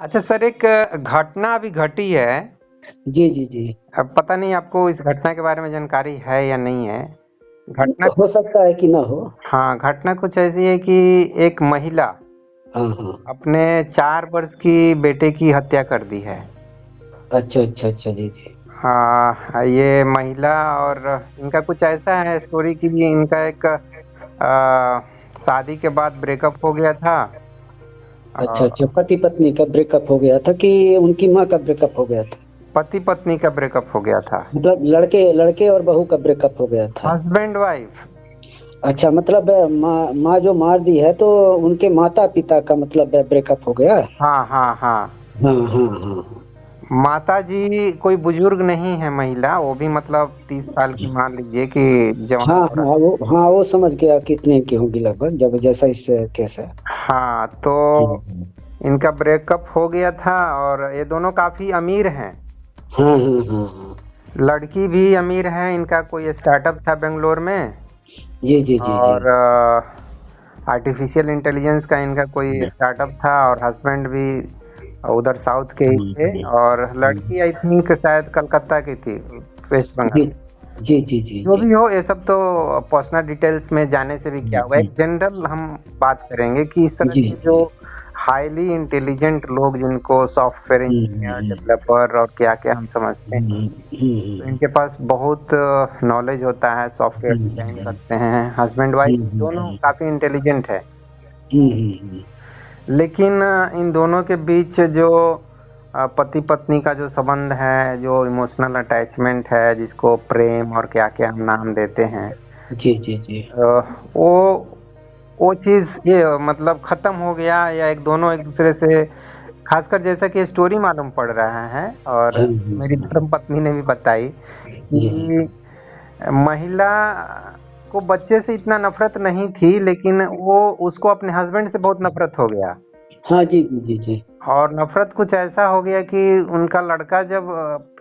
अच्छा सर, एक घटना अभी घटी है। जी जी जी। अब पता नहीं आपको इस घटना के बारे में जानकारी है या नहीं है। घटना हो सकता है कि ना हो। हाँ, घटना कुछ ऐसी है कि एक महिला हाँ हाँ। अपने 4 वर्ष की बेटे की हत्या कर दी है। अच्छा अच्छा अच्छा। जी जी। हाँ, ये महिला और इनका कुछ ऐसा है स्टोरी कि इनका एक शादी के बाद ब्रेकअप हो गया था। अच्छा अच्छा, और पति पत्नी का ब्रेकअप हो गया था कि उनकी माँ का ब्रेकअप हो गया था? पति पत्नी का ब्रेकअप हो गया था। मतलब लड़के लड़के और बहू का ब्रेकअप हो गया था? Husband wife. अच्छा, मतलब माँ माँ जो मार दी है तो उनके माता पिता का मतलब ब्रेकअप हो गया? हाँ हाँ हाँ। हाँ हाँ हाँ। माताजी कोई बुजुर्ग नहीं है, महिला वो भी मतलब 30 साल की मान लीजिए कि हाँ जवान हाँ औरत। हाँ, वो समझ गया कितने की होंगी लगभग, जब जैसा इस केस है। हाँ, तो हम्म। इनका ब्रेकअप हो गया था और ये दोनों काफी अमीर हैं। हाँ हाँ हाँ हाँ। लड़की भी अमीर है, इनका कोई स्टार्टअप था बेंगलोर में। जी जी जी जी। और आर्टिफिशियल इंटेलिजेंस का इनका कोई स्टार्टअप था और हस्बैंड भी उधर साउथ के ही थे। हम्म। और लड़की आई थिंक शायद कलकत्ता की थी, वेस्ट जी बंगाल। जी जी जी जो जी। भी हो, ये सब तो पर्सनल डिटेल्स में जाने से भी क्या होगा, जी एक जनरल हम बात करेंगे कि इस तरह जी के जो जी। हाईली इंटेलिजेंट लोग जिनको सॉफ्टवेयर इंजीनियर, डेवलपर और क्या क्या हम समझते हैं, तो इनके पास बहुत नॉलेज होता है, सॉफ्टवेयर डिजाइन करते हैं। हस्बैंड वाइफ दोनों काफ़ी इंटेलिजेंट है। लेकिन इन दोनों के बीच जो पति पत्नी का जो संबंध है, जो इमोशनल अटैचमेंट है, जिसको प्रेम और क्या क्या हम नाम देते हैं, जी जी जी। वो चीज़ ये मतलब खत्म हो गया, या एक दोनों एक दूसरे से, खासकर जैसा कि स्टोरी मालूम पड़ रहा है और मेरी धर्म पत्नी ने भी बताई जी कि महिला को बच्चे से इतना नफरत नहीं थी, लेकिन वो उसको अपने हस्बैंड से बहुत नफरत हो गया। हाँ जी जी जी जी। और नफरत कुछ ऐसा हो गया कि उनका लड़का जब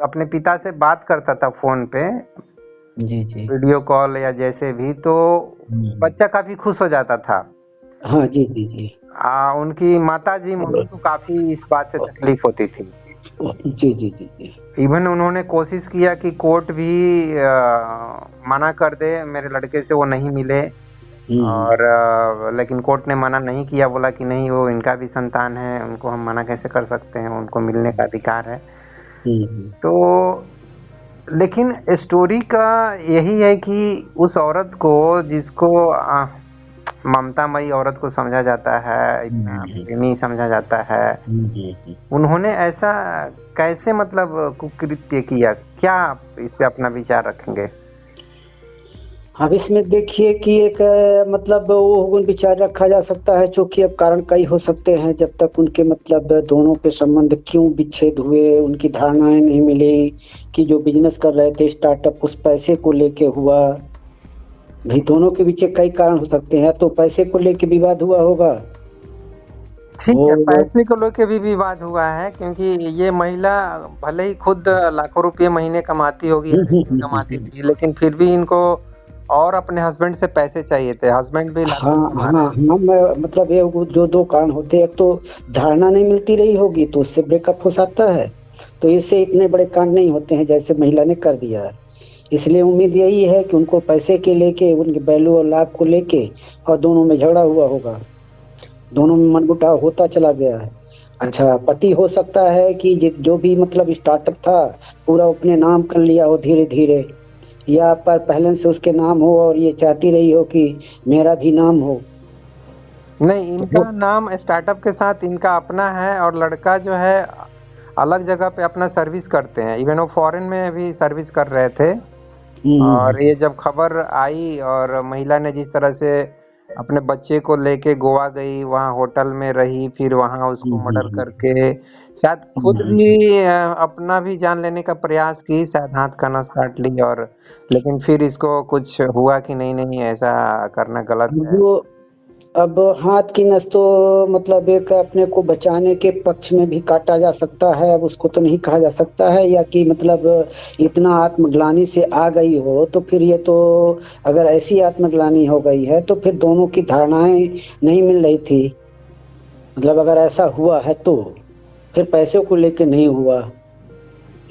अपने पिता से बात करता था फोन पे, जी जी। वीडियो कॉल या जैसे भी, तो बच्चा काफी खुश हो जाता था। हाँ जी जी जी। उनकी माता जी मम्मी को काफी इस बात से तकलीफ होती थी। जी जी जी जी। इवन उन्होंने कोशिश किया कि कोर्ट भी मना कर दे मेरे लड़के से वो नहीं मिले। और लेकिन कोर्ट ने मना नहीं किया, बोला कि नहीं, वो इनका भी संतान है, उनको हम मना कैसे कर सकते हैं, उनको मिलने का अधिकार है। तो लेकिन स्टोरी का यही है कि उस औरत को, जिसको ममतामयी औरत को समझा जाता है, इतना प्रेमी समझा जाता है, उन्होंने ऐसा कैसे मतलब कुकृत्य किया? क्या आप इस पे अपना विचार रखेंगे? अब इसमें देखिए कि एक मतलब वो विचार रखा जा सकता है, चूंकि अब कारण कई हो सकते हैं। जब तक उनके मतलब दोनों के संबंध क्यों विच्छेद हुए, उनकी धारणाएं नहीं मिली कि जो बिजनेस कर रहे थे स्टार्टअप उस पैसे को लेके हुआ। भाई दोनों के पीछे कई कारण हो सकते हैं, तो पैसे को लेके विवाद हुआ होगा। ठीक है, और पैसे को लेके भी विवाद हुआ है, क्योंकि ये महिला भले ही खुद लाखों रुपए महीने कमाती होगी, हर एक दिन कमाती थी, लेकिन फिर भी इनको और अपने हस्बैंड से पैसे चाहिए थे। हस्बैंड भी हाँ लाखों कमा हाँ रहे थे। हाँ, मैं मतलब ये वो जो दो कारण होते हैं, एक तो धारणा नहीं मिलती रही होगी तो उससे ब्रेकअप हो सकता है। तो इससे इतने बड़े कांड नहीं होते हैं जैसे महिला ने कर दिया है। इसलिए उम्मीद यही है कि उनको पैसे के लेके, उनके वैल्यू और लाभ को लेके और दोनों में झगड़ा हुआ होगा, दोनों में मनमुटाव होता चला गया है। अच्छा, पति हो सकता है कि जो भी मतलब स्टार्टअप था पूरा अपने नाम कर लिया हो धीरे धीरे, या पर पहले से उसके नाम हो और ये चाहती रही हो कि मेरा भी नाम हो। नहीं, तो इनका नाम स्टार्टअप के साथ इनका अपना है, और लड़का जो है अलग जगह पे अपना सर्विस करते हैं। इवन वो फॉरेन में भी सर्विस कर रहे थे। हम्म और ये जब खबर आई और महिला ने जिस तरह से अपने बच्चे को लेके गोवा गई, वहाँ होटल में रही, फिर वहाँ उसको मर्डर करके शायद खुद भी अपना भी जान लेने का प्रयास की, शायद हाथ का नस काट ली। और लेकिन फिर इसको कुछ हुआ कि नहीं नहीं, ऐसा करना गलत है। वो अब हाथ की नस तो मतलब एक अपने को बचाने के पक्ष में भी काटा जा सकता है, अब उसको तो नहीं कहा जा सकता है, या कि मतलब इतना आत्मग्लानि से आ गई हो तो फिर ये तो, अगर ऐसी आत्मग्लानि हो गई है तो फिर दोनों की धारणाएं नहीं मिल रही थी, मतलब अगर ऐसा हुआ है तो फिर पैसे को लेके नहीं हुआ,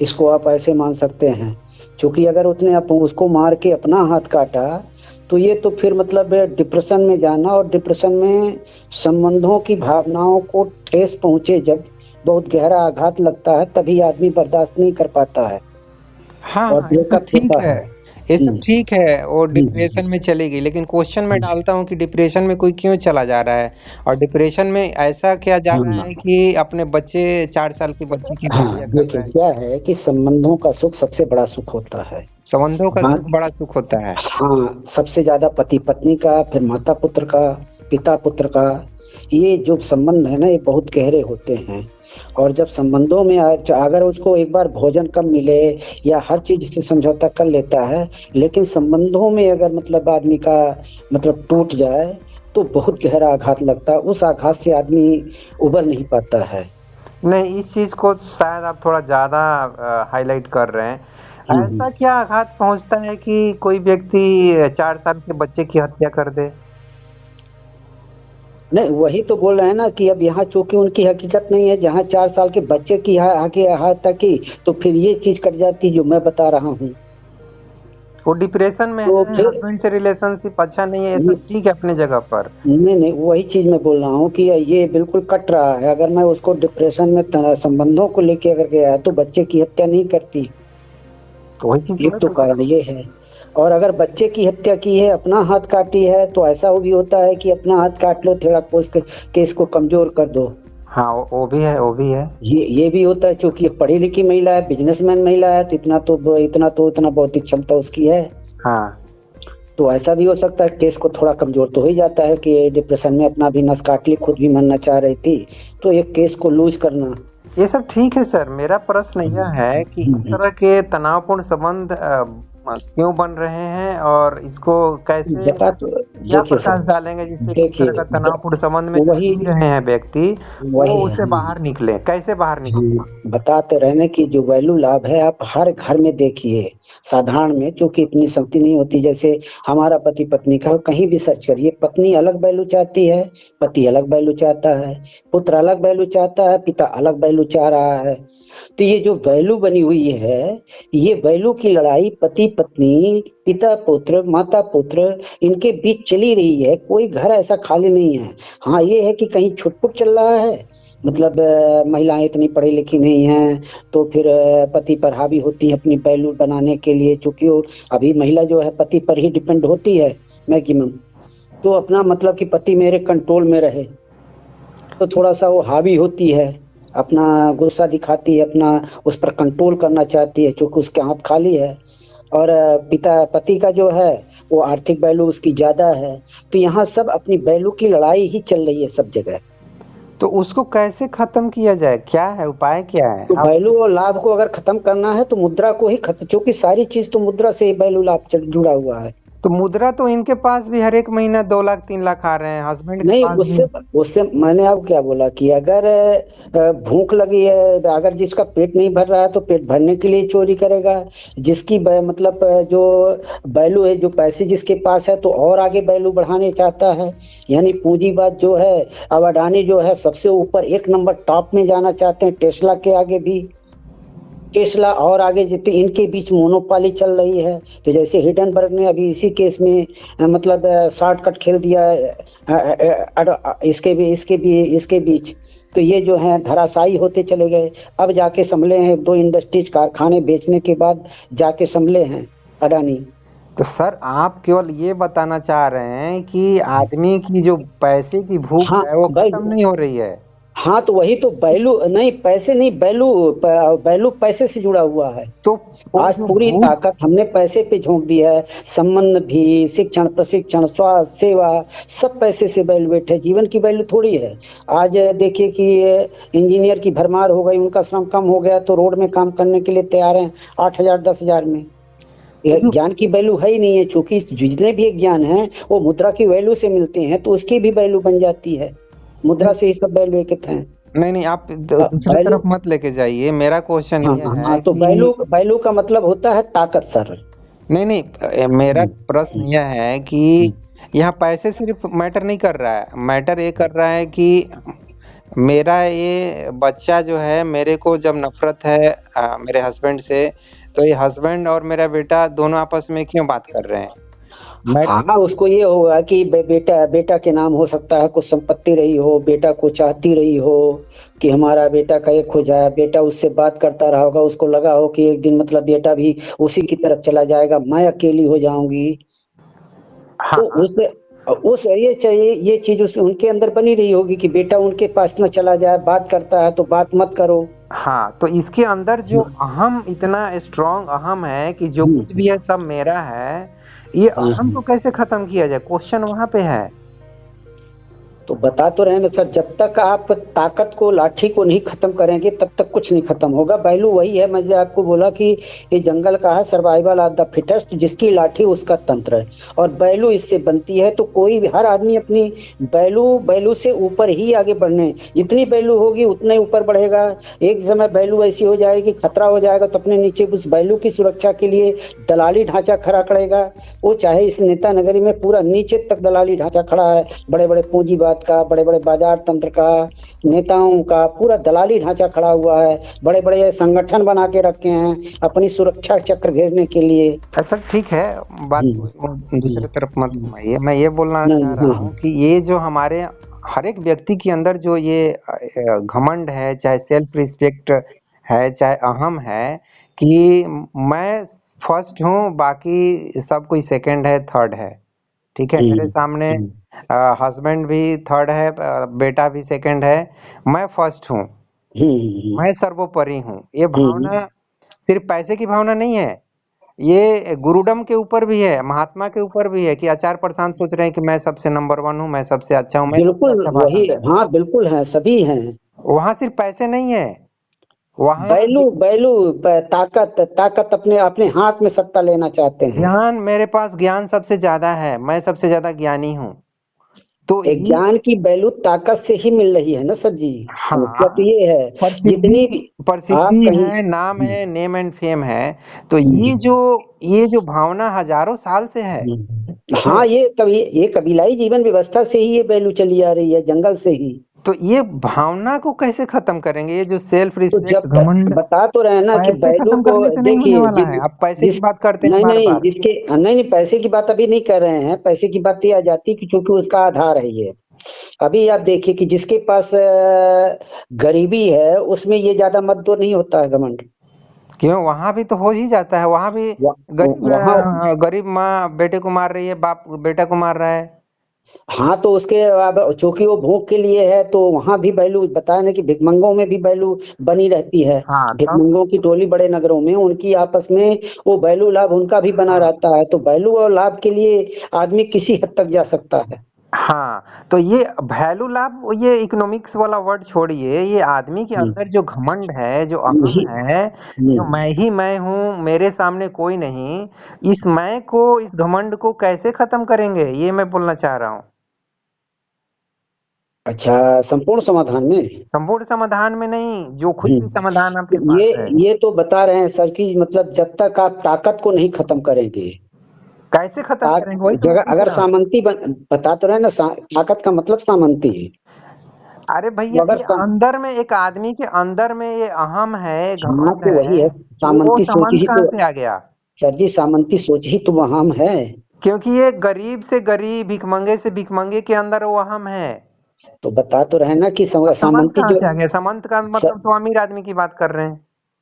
इसको आप ऐसे मान सकते हैं। क्योंकि अगर उसने उसको मार के अपना हाथ काटा तो ये तो फिर मतलब डिप्रेशन में जाना, और डिप्रेशन में संबंधों की भावनाओं को ठेस पहुंचे, जब बहुत गहरा आघात लगता है तभी आदमी बर्दाश्त नहीं कर पाता है हाँ और हाँ, ये सब ब्रेकअप ठीक होता है, है। ये सब हम्म, ठीक है, और हम्म, डिप्रेशन में चली गई, लेकिन क्वेश्चन मैं हम्म, डालता हूँ कि डिप्रेशन में कोई क्यों चला जा रहा है, और डिप्रेशन में ऐसा क्या जा रहा हाँ है कि अपने बच्चे 4 साल के बच्चे की भी हाँ, हत्या कर देखिए रहा है। क्या है कि संबंधों का सुख सबसे बड़ा सुख होता है। संबंधों का हाँ सुख बड़ा सुख होता है। हाँ, सबसे ज्यादा पति पत्नी का, फिर माता पुत्र का, पिता पुत्र का, ये जो संबंध है ना ये बहुत गहरे होते हैं। और जब संबंधों में अगर उसको एक बार भोजन कम मिले या हर चीज से समझौता कर लेता है, लेकिन संबंधों में अगर मतलब आदमी का मतलब टूट जाए तो बहुत गहरा आघात लगता है, उस आघात से आदमी उबर नहीं पाता है। नहीं, इस चीज को शायद आप थोड़ा ज्यादा हाईलाइट कर रहे हैं। हम्म। ऐसा क्या आघात पहुंचता है कि कोई व्यक्ति 4 साल के बच्चे की हत्या कर दे? नहीं, वही तो बोल रहे हैं ना कि अब यहाँ चूंकि उनकी हकीकत नहीं है, जहाँ 4 साल के बच्चे की आगे हत्या की तो फिर ये चीज कट जाती जो मैं बता रहा हूँ। वो डिप्रेशन में तो है, फिर हस्बैंड से रिलेशनशिप अच्छा नहीं है, ये सब ये- ठीक है अपने जगह पर। नहीं नहीं, वही चीज मैं बोल रहा हूँ कि ये बिल्कुल कट रहा है। अगर मैं उसको डिप्रेशन में संबंधों को लेके अगर गया तो बच्चे की हत्या नहीं करती, तो वही चीज एक मैं तो पूछ रहा कारण ये है। और अगर बच्चे की हत्या की है, अपना हाथ काटी है, तो ऐसा भी होता है कि अपना हाथ काट लो, थोड़ा केस को कमजोर कर दो। हूँ। हाँ, वो भी है, वो भी है। ये भी होता है, क्योंकि पढ़ी लिखी महिला है, बिजनेसमैन महिला है, तो इतना बौद्धिक क्षमता उसकी है। हाँ, तो ऐसा भी हो सकता है, केस को थोड़ा कमजोर तो हो ही जाता है कि डिप्रेशन में अपना भी नस काट ली, खुद भी मरना चाह रही थी, तो एक केस को लूज करना। ये सब ठीक है सर। मेरा प्रश्न यह है कि इस हम्म, तरह के तनावपूर्ण संबंध क्यों बन रहे हैं, और इसको कैसे, बता तो क्या देखिए प्रकाश सर, डालेंगे जिससे कि इस तरह देखिए का तनावपूर्ण संबंध में जो वही जी रहे हैं व्यक्ति, वो वही उससे बाहर निकले, कैसे बाहर निकले? हम बताते रहने की जो वैल्यू लाभ है, आप हर घर में देखिए। साधारण में क्योंकि इतनी शक्ति नहीं होती, जैसे हमारा पति पत्नी का कहीं भी सर्च करिए, पत्नी अलग वैल्यू चाहती है, पति अलग वैल्यू चाहता है, पुत्र अलग वैल्यू चाहता है, पिता अलग वैल्यू चाह रहा है। तो ये जो वैल्यू बनी हुई है, ये वैल्यू की लड़ाई पति पत्नी, पिता पुत्र, माता पुत्र, इनके बीच चली रही है। कोई घर ऐसा खाली नहीं है। हाँ ये है कि कहीं छुटपुट चल रहा है, मतलब महिलाएं इतनी पढ़ी लिखी नहीं हैं, तो फिर पति पर हावी होती है अपनी वैल्यू बनाने के लिए, चूंकि वो अभी महिला जो है पति पर ही डिपेंड होती है मैक्सिमम। तो अपना मतलब कि पति मेरे कंट्रोल में रहे, तो थोड़ा सा वो हावी होती है, अपना गुस्सा दिखाती है, अपना उस पर कंट्रोल करना चाहती है, क्योंकि उसके हाथ खाली है। और पिता पति का जो है वो आर्थिक वैल्यू उसकी ज्यादा है। तो यहाँ सब अपनी वैल्यू की लड़ाई ही चल रही है सब जगह। तो उसको कैसे खत्म किया जाए, क्या है उपाय, क्या है तो आप? वैल्यू और लाभ को अगर खत्म करना है तो मुद्रा को ही खत्म, क्योंकि सारी चीज तो मुद्रा से ही वैल्यू लाभ जुड़ा हुआ है। तो मुद्रा तो इनके पास भी हर एक महीना 2 लाख 3 लाख आ रहे हैं, हस्बैंड के नहीं, पास भी। उससे उससे मैंने अब क्या बोला कि अगर भूख लगी है, अगर जिसका पेट नहीं भर रहा है तो पेट भरने के लिए चोरी करेगा। जिसकी मतलब जो वैल्यू है, जो पैसे जिसके पास है तो और आगे वैल्यू बढ़ाने चाहता है। यानी पूंजीवाद जो है, अब अडानी जो है सबसे ऊपर एक नंबर टॉप में जाना चाहते हैं, टेस्ला के आगे भी। टेस्ला और आगे जितने इनके बीच मोनोपाली चल रही है। तो जैसे हिडनबर्ग ने अभी इसी केस में मतलब शॉर्टकट खेल दिया है, इसके बीच। तो ये जो है धराशायी होते चले गए। अब जाके संभले हैं, 2 इंडस्ट्रीज कारखाने बेचने के बाद जाके संभले हैं अडानी। तो सर आप केवल ये बताना चाह रहे हैं कि आदमी की जो पैसे की भूख हाँ है वो भाई, खत्म नहीं हो रही है। हाँ तो वही तो वैल्यू नहीं, पैसे नहीं, वैल्यू वैल्यू पैसे से जुड़ा हुआ है। तो वो आज जो पूरी भूख, ताकत हमने पैसे पे झोंक दी है। संबंध भी, शिक्षण, प्रशिक्षण, स्वास्थ्य सेवा, सब पैसे से वैल्यूएट है। जीवन की वैल्यू थोड़ी है। आज देखिए कि इंजीनियर की भरमार हो गई, उनका श्रम कम हो गया तो रोड में काम करने के लिए तैयार हैं 8,000 10,000 में। तो जो ज्ञान की वैल्यू है ही नहीं है, क्योंकि जितने भी ज्ञान है वो मुद्रा की वैल्यू से मिलते हैं, तो उसकी भी वैल्यू बन जाती है। मुद्रा से ही सब वैल्यू एक है। नहीं नहीं, आप दूसरी वैल्यू, तरफ मत लेके जाइए। मेरा क्वेश्चन हाँ ये हाँ हाँ, है तो कि वैल्यू वैल्यू का मतलब होता है ताकत सर। नहीं नहीं, मेरा प्रश्न यह है कि हम्म, यहाँ पैसे सिर्फ मैटर नहीं कर रहा है, मैटर ये कर रहा है कि मेरा ये बच्चा जो है मेरे को जब नफरत है मेरे हस्बैंड से, तो ये हस्बैंड और मेरा बेटा दोनों आपस में क्यों बात कर रहे हैं? मैं हाँ, उसको ये होगा कि बेटा बेटा के नाम हो सकता है कुछ संपत्ति रही हो, बेटा को चाहती रही हो कि हमारा बेटा का एक हो जाए, बेटा उससे बात करता रहा होगा, उसको लगा हो कि एक दिन मतलब बेटा भी उसी की तरफ चला जाएगा, मैं अकेली हो जाऊंगी। हाँ तो उस ये चाहिए, ये चीज उस उनके अंदर बनी रही होगी कि बेटा उनके पास न चला जाए, बात करता है तो बात मत करो। हाँ, तो इसके अंदर जो अहम इतना स्ट्रांग अहम है कि जो कुछ भी है सब मेरा है, ये अहम को कैसे खत्म किया जाए? क्वेश्चन वहां पे है। तो बता तो रहे हैं ना सर, जब तक आप ताकत को, लाठी को नहीं खत्म करेंगे तब तक कुछ नहीं खत्म होगा। पहलू वही है, मैंने आपको बोला कि ये जंगल का है, सर्वाइवल ऑफ द फिटेस्ट, जिसकी लाठी उसका तंत्र है, और बैलू इससे बनती है। तो कोई भी, हर आदमी अपनी बैलू बैलू से ऊपर ही आगे बढ़ने, जितनी बैलू होगी उतना ही ऊपर बढ़ेगा। एक समय बैलू ऐसी हो जाएगी, खतरा हो जाएगा, तो अपने नीचे उस बैलू की सुरक्षा के लिए दलाली ढांचा खड़ा करेगा। वो चाहे इस नेता नगरी में पूरा नीचे तक दलाली ढांचा खड़ा है, बड़े बड़े पूंजीवाद का, बड़े बड़े बाजार तंत्र का, नेताओं का पूरा दलाली ढांचा खड़ा हुआ है, बड़े बड़े संगठन बना के रखे हैं अपनी सुरक्षा चक्र घेरने के लिए। ऐसा ठीक है, बात दूसरी तरफ मत घुमाइए। मैं ये बोलना चाह रहा हूँ कि ये जो हमारे हर एक व्यक्ति के अंदर जो ये घमंड है, चाहे सेल्फ रिस्पेक्ट है, चाहे अहम है कि मैं फर्स्ट हूँ, बाकी सब कोई सेकंड है, थर्ड है। ठीक है, मेरे सामने हस्बैंड भी थर्ड है, बेटा भी सेकंड है, मैं फर्स्ट हूँ, मैं सर्वोपरि हूँ। ये भावना सिर्फ पैसे की भावना नहीं है, ये गुरुडम के ऊपर भी है, महात्मा के ऊपर भी है कि आचार्य प्रशांत सोच रहे हैं कि मैं सबसे नंबर 1 हूँ, मैं सबसे अच्छा हूँ, मैं सबसे बिल्कुल अच्छा भाषण वही, दे रहा हूँ। हाँ बिल्कुल है, सभी हैं। वहाँ सिर्फ पैसे नहीं है, वहाँ बैलू बैलू ताकत ताकत अपने अपने हाथ में सत्ता लेना चाहते हैं। ज्ञान, मेरे पास ज्ञान सबसे ज्यादा है, मैं सबसे ज्यादा ज्ञानी हूँ। तो ये ज्ञान की वैल्यू ताकत से ही मिल रही है ना सर जी। हाँ, मुख्य तो ये है, जितनी भी आप प्रसिद्धि कहीं है, नाम है, नेम एंड फेम है। तो ये जो भावना हजारों साल से है। तो हाँ, ये कबीलाई जीवन व्यवस्था से ही ये वैल्यू चली आ रही है, जंगल से ही। तो ये भावना को कैसे खत्म करेंगे? ये जो सेल्फ तो रिस्पेक्ट, जब तक घमंड, बता तो रहे हैं ना कि पैसे बैलू खत्म को करने से नहीं होने देखिए, वाला है। आप पैसे की बात करते हैं नहीं बार नहीं, बार। जिसके नहीं नहीं, पैसे की बात अभी नहीं कर रहे हैं, पैसे की बात ये आ जाती कि क्योंकि उसका आधार है ये। अभी आप देखिए कि जिसके पास गरीबी है उसमें ये ज्यादा मत तो नहीं होता है घमंड। क्यों? वहां भी तो हो ही जाता है, वहां भी वहाँ गरीब माँ बेटे को मार रही है, बाप बेटा को मार रहा है। हाँ, तो उसके अब चूंकि वो भूख के लिए है तो वहाँ भी बैलू, बताया ना कि भिकमंगों में भी बैलू बनी रहती है। हाँ, तब भिकमंगों की टोली बड़े नगरों में, उनकी आपस में वो बैलू लाभ उनका भी बना रहता है। तो बैलू और लाभ के लिए आदमी किसी हद तक जा सकता है। हाँ, तो ये वैल्यू लाभ, ये इकोनॉमिक्स वाला वर्ड छोड़िए, ये आदमी के अंदर जो घमंड है, जो अहम यही है, जो मैं ही मैं हूँ, मेरे सामने कोई नहीं, इस मैं को, इस घमंड को कैसे खत्म करेंगे? ये मैं बोलना चाह रहा हूँ। अच्छा, संपूर्ण समाधान में संपूर्ण समाधान में नहीं, जो खुद भी समाधान आपके तो पास है। ये तो बता रहे हैं सर कि मतलब जब तक आप ताकत को नहीं खत्म करेंगे, कैसे खत्म करेंगे? वही तो मैं जगह पूछ अगर रहा हूँ। सामंती बता तो रहे हैं ना, ताकत का मतलब सामंती है। अरे भैया, तो अगर ये अंदर में, एक आदमी के अंदर में ये अहम है, हाँ, घमंड तो वही है, है, तो वो सामंती सोच संबंध ही कहाँ तो से आ गया? सर जी, सामंती सोच ही तो वहाँ है। क्योंकि ये गरीब से गरीब, भिखमंगे से भिखमंगे के अंदर वो अहम है। तो बता तो रहे ना कि अब समंत सामंती कहाँ जो से आ गया? समंत का मतलब तो अमीर आदमी की बात कर रहे हैं।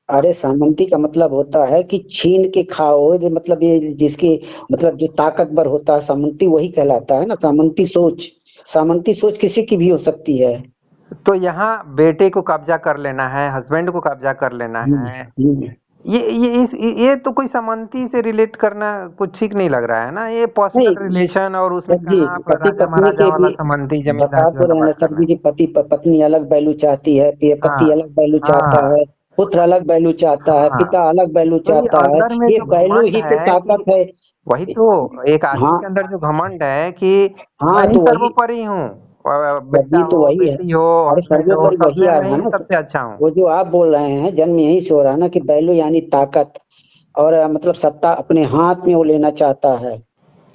अरे, सामंती का मतलब होता है कि छीन के खाओ, जो मतलब ये जिसकी मतलब जो ताकतवर होता है, सामंती वही कहलाता है ना। सामंती सोच किसी की भी हो सकती है। तो यहाँ बेटे को कब्जा कर लेना है, हस्बैंड को कब्जा कर लेना है, हम्म। ये तो कोई समंती से रिलेट करना कुछ ठीक नहीं लग रहा है ना। ये नहीं पर्सनल रिलेशन, और उसमें सर जी, कहाँ आप पति राजा पत्नी महाराजा के वाला भी समंती, बता जमींदारी तो वाला रहे ना बात कर सर रहे जी हैं। कि पत्नी अलग वैल्यू चाहती है, पति हाँ, अलग वैल्यू चाहता हाँ, है, पुत्र अलग वैल्यू चाहता है, हाँ। पिता अलग वैल्यू तो ये चाहता है। अंदर में ये जो वैल्यू घमंड ही तो है कि, ताकत है। वही तो, एक आदमी हाँ के अंदर जो घमंड है कि हाँ, मैं ही तो वही सर्वोपरि हूँ, सर बेटा जी, तो हो, वही है। बेटी हो, अरे हस्बैंड हो, सर्वोपरि सब वही में आ मैं रहा है ही ना। सबसे अच्छा हूँ। वो जो आप बोल रहे हैं, जन्म यहीं से हो रहा है ना कि वैल्यू यानी ताकत, और मतलब सत्ता अपने हाथ में वो लेना चाहता है,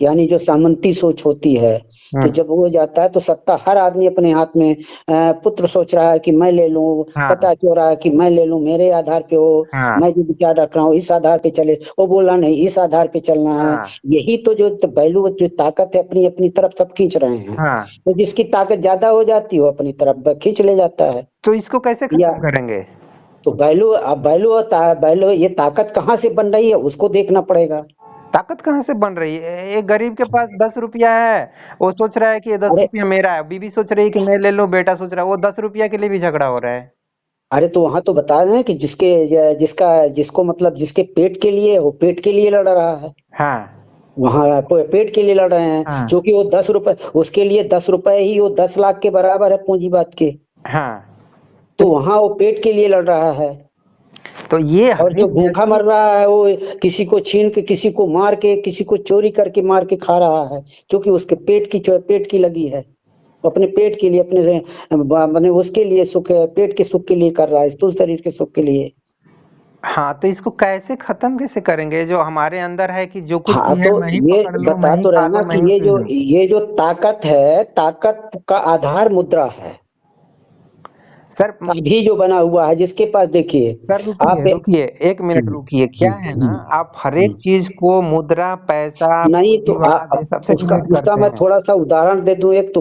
यानी जो सामंती सोच होती है। तो जब हो जाता है तो सत्ता हर आदमी अपने हाथ में, पुत्र सोच रहा है कि मैं ले लूं, हाँ पता चल रहा है कि मैं ले लूं, मेरे आधार पे हो, हाँ मैं जो विचार रख रहा हूँ इस आधार पे चले, वो बोला नहीं इस आधार पे चलना है। हाँ यही तो जो वैल्यू जो ताकत है अपनी अपनी तरफ सब खींच रहे हैं। हाँ। तो जिसकी ताकत ज्यादा हो जाती है वो अपनी तरफ खींच ले जाता है। तो इसको कैसे या खत्म करेंगे? तो वैल्यू, अब वैल्यू होता है, वैल्यू ये ताकत कहाँ से बन रही है उसको देखना पड़ेगा। ताकत कहाँ से बन रही है? एक गरीब के पास 10 रुपया है, वो सोच रहा है कि ये दस अरे रुपया मेरा है, बीवी सोच रही है कि मैं ले लूं, बेटा सोच रहा है, वो 10 रुपया के लिए भी झगड़ा हो रहा है। अरे तो वहां तो बता रहे हैं कि जिसका जिसको मतलब जिसके पेट के लिए, वो पेट के लिए लड़ रहा है। हाँ वहाँ पेट के लिए लड़ रहे हैं, हाँ क्योंकि वो 10 रुपए, उसके लिए 10 रुपए ही वो 10 लाख के बराबर है पूंजीवाद के। हाँ। तो वहाँ वो पेट के लिए लड़ रहा है। तो ये और हर जो एक भूखा मर रहा है वो किसी को छीन के, किसी को मार के, किसी को चोरी करके मार के खा रहा है, क्योंकि उसके पेट की लगी है। वो अपने पेट के लिए, अपने उसके लिए सुख, पेट के सुख के लिए कर रहा है, स्थूल शरीर के सुख के लिए। हाँ, तो इसको कैसे खत्म कैसे करेंगे? जो हमारे अंदर है कि जो कुछ हाँ भी है तो मैं ही ये पकड़ लूं, बता मैं ही तो खा रहे ना लूं, मैं कि ही ये पी जो लूं। ये जो ताकत है, ताकत का आधार मुद्रा है। सर अभी जो बना हुआ है जिसके पास, देखिए सर रुकिए आप। रुकिए, 1 मिनट रुकिए। क्या है ना, आप हर एक चीज को मुद्रा, पैसा, नहीं तो पूंजीवाद ये सबसे उसका रिलेट उसका करते मैं हैं। थोड़ा सा उदाहरण दे दूं एक तो,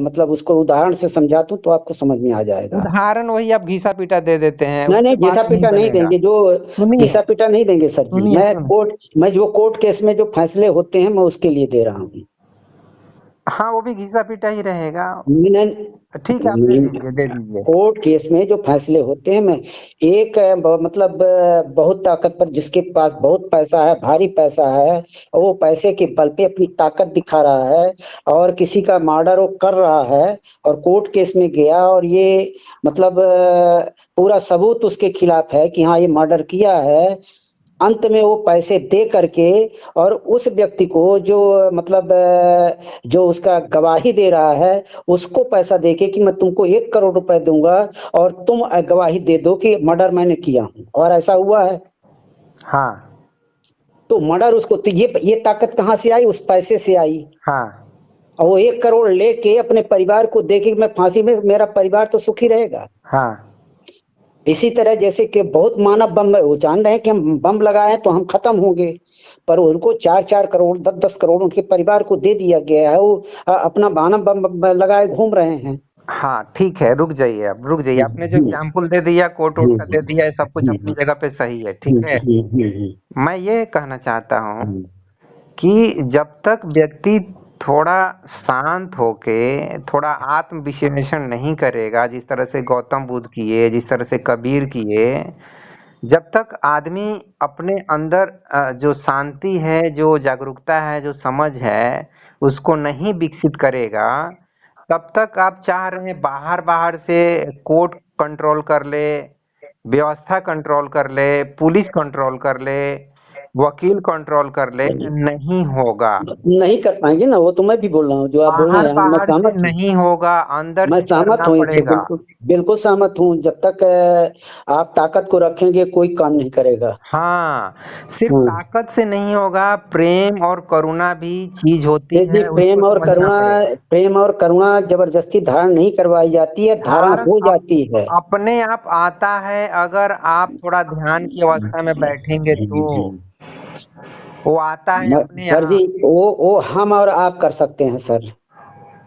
मतलब उसको उदाहरण से समझा दूं तो आपको समझ में आ जाएगा। उदाहरण वही आप घिसा पीटा दे देते हैं, नहीं उससे नहीं, घिसा बात नहीं पीटा नहीं बनेगा। देंगे, जो सुनिए घिसा पीटा नहीं देंगे सर जी। सुनिए सुनिए। मैं जो कोर्ट केस में जो फैसले होते हैं मैं उसके लिए दे रहा हूँ। हाँ, वो भी घिसा पीटा ही रहेगा। नहीं, ठीक है, आप दे दीजिए दे दीजिए। कोर्ट केस में जो फैसले होते हैं, मैं एक मतलब बहुत ताकत पर, जिसके पास बहुत पैसा है, भारी पैसा है, वो पैसे के बल पे अपनी ताकत दिखा रहा है और किसी का मर्डर वो कर रहा है, और कोर्ट केस में गया और ये मतलब पूरा सबूत उसके खिलाफ है कि हाँ ये मर्डर किया है। अंत में वो पैसे दे करके, और उस व्यक्ति को जो मतलब जो उसका गवाही दे रहा है, उसको पैसा देके कि मैं तुमको 1 करोड़ रुपए दूंगा और तुम गवाही दे दो कि मर्डर मैंने किया हूँ, और ऐसा हुआ है। हाँ तो मर्डर उसको, तो ये ताकत कहाँ से आई? उस पैसे से आई। हाँ और वो 1 करोड़ लेके अपने परिवार को दे के मैं फांसी में, मेरा परिवार तो सुखी रहेगा। हाँ। इसी तरह जैसे कि बहुत मानव बम, वो जान रहे हैं कि हम बम लगाए तो हम खत्म होंगे, पर उनको 4-4 करोड़, 10-10 करोड़ उनके परिवार को दे दिया गया है। वो अपना मानव बम लगाए घूम रहे हैं। हाँ ठीक है, रुक जाइए, अब रुक जाइए। आपने जो एग्जाम्पल दे दिया, कोर्ट वोट का दे दिया, ये सब कुछ अपनी जगह पे सही है, ठीक है। मैं ये कहना चाहता हूँ कि जब तक व्यक्ति थोड़ा शांत होके, थोड़ा आत्म विश्लेषण नहीं करेगा, जिस तरह से गौतम बुद्ध किए, जिस तरह से कबीर किए, जब तक आदमी अपने अंदर जो शांति है, जो जागरूकता है, जो समझ है, उसको नहीं विकसित करेगा, तब तक आप चाह रहे हैं बाहर बाहर से कोर्ट कंट्रोल कर ले, व्यवस्था कंट्रोल कर ले, पुलिस कंट्रोल कर ले, वकील कंट्रोल कर ले, नहीं होगा। नहीं कर पाएंगे ना, वो तो मैं भी बोल रहा हूँ, जो आप बोल रहे बाहर हैं मैं बाहर से सहमत हूँ। नहीं होगा, अंदर मैं से सहमत करना हूँ इससे, पड़ेगा। बिल्कुल बिल्कुल सहमत हूँ। जब तक आप ताकत को रखेंगे कोई काम नहीं करेगा। हाँ, सिर्फ हाँ ताकत से नहीं होगा, प्रेम और करुणा भी चीज होती देखिए, है, उसको समझना पड़ेगा। प्रेम और करुणा जबरदस्ती धारण नहीं करवाई जाती है, धारण धारण हो जाती है। अपने आप आता है, अगर आप थोड़ा ध्यान की अवस्था में बैठेंगे तो वो आता है अपने सर जी, आप। वो हम और आप कर सकते हैं सर।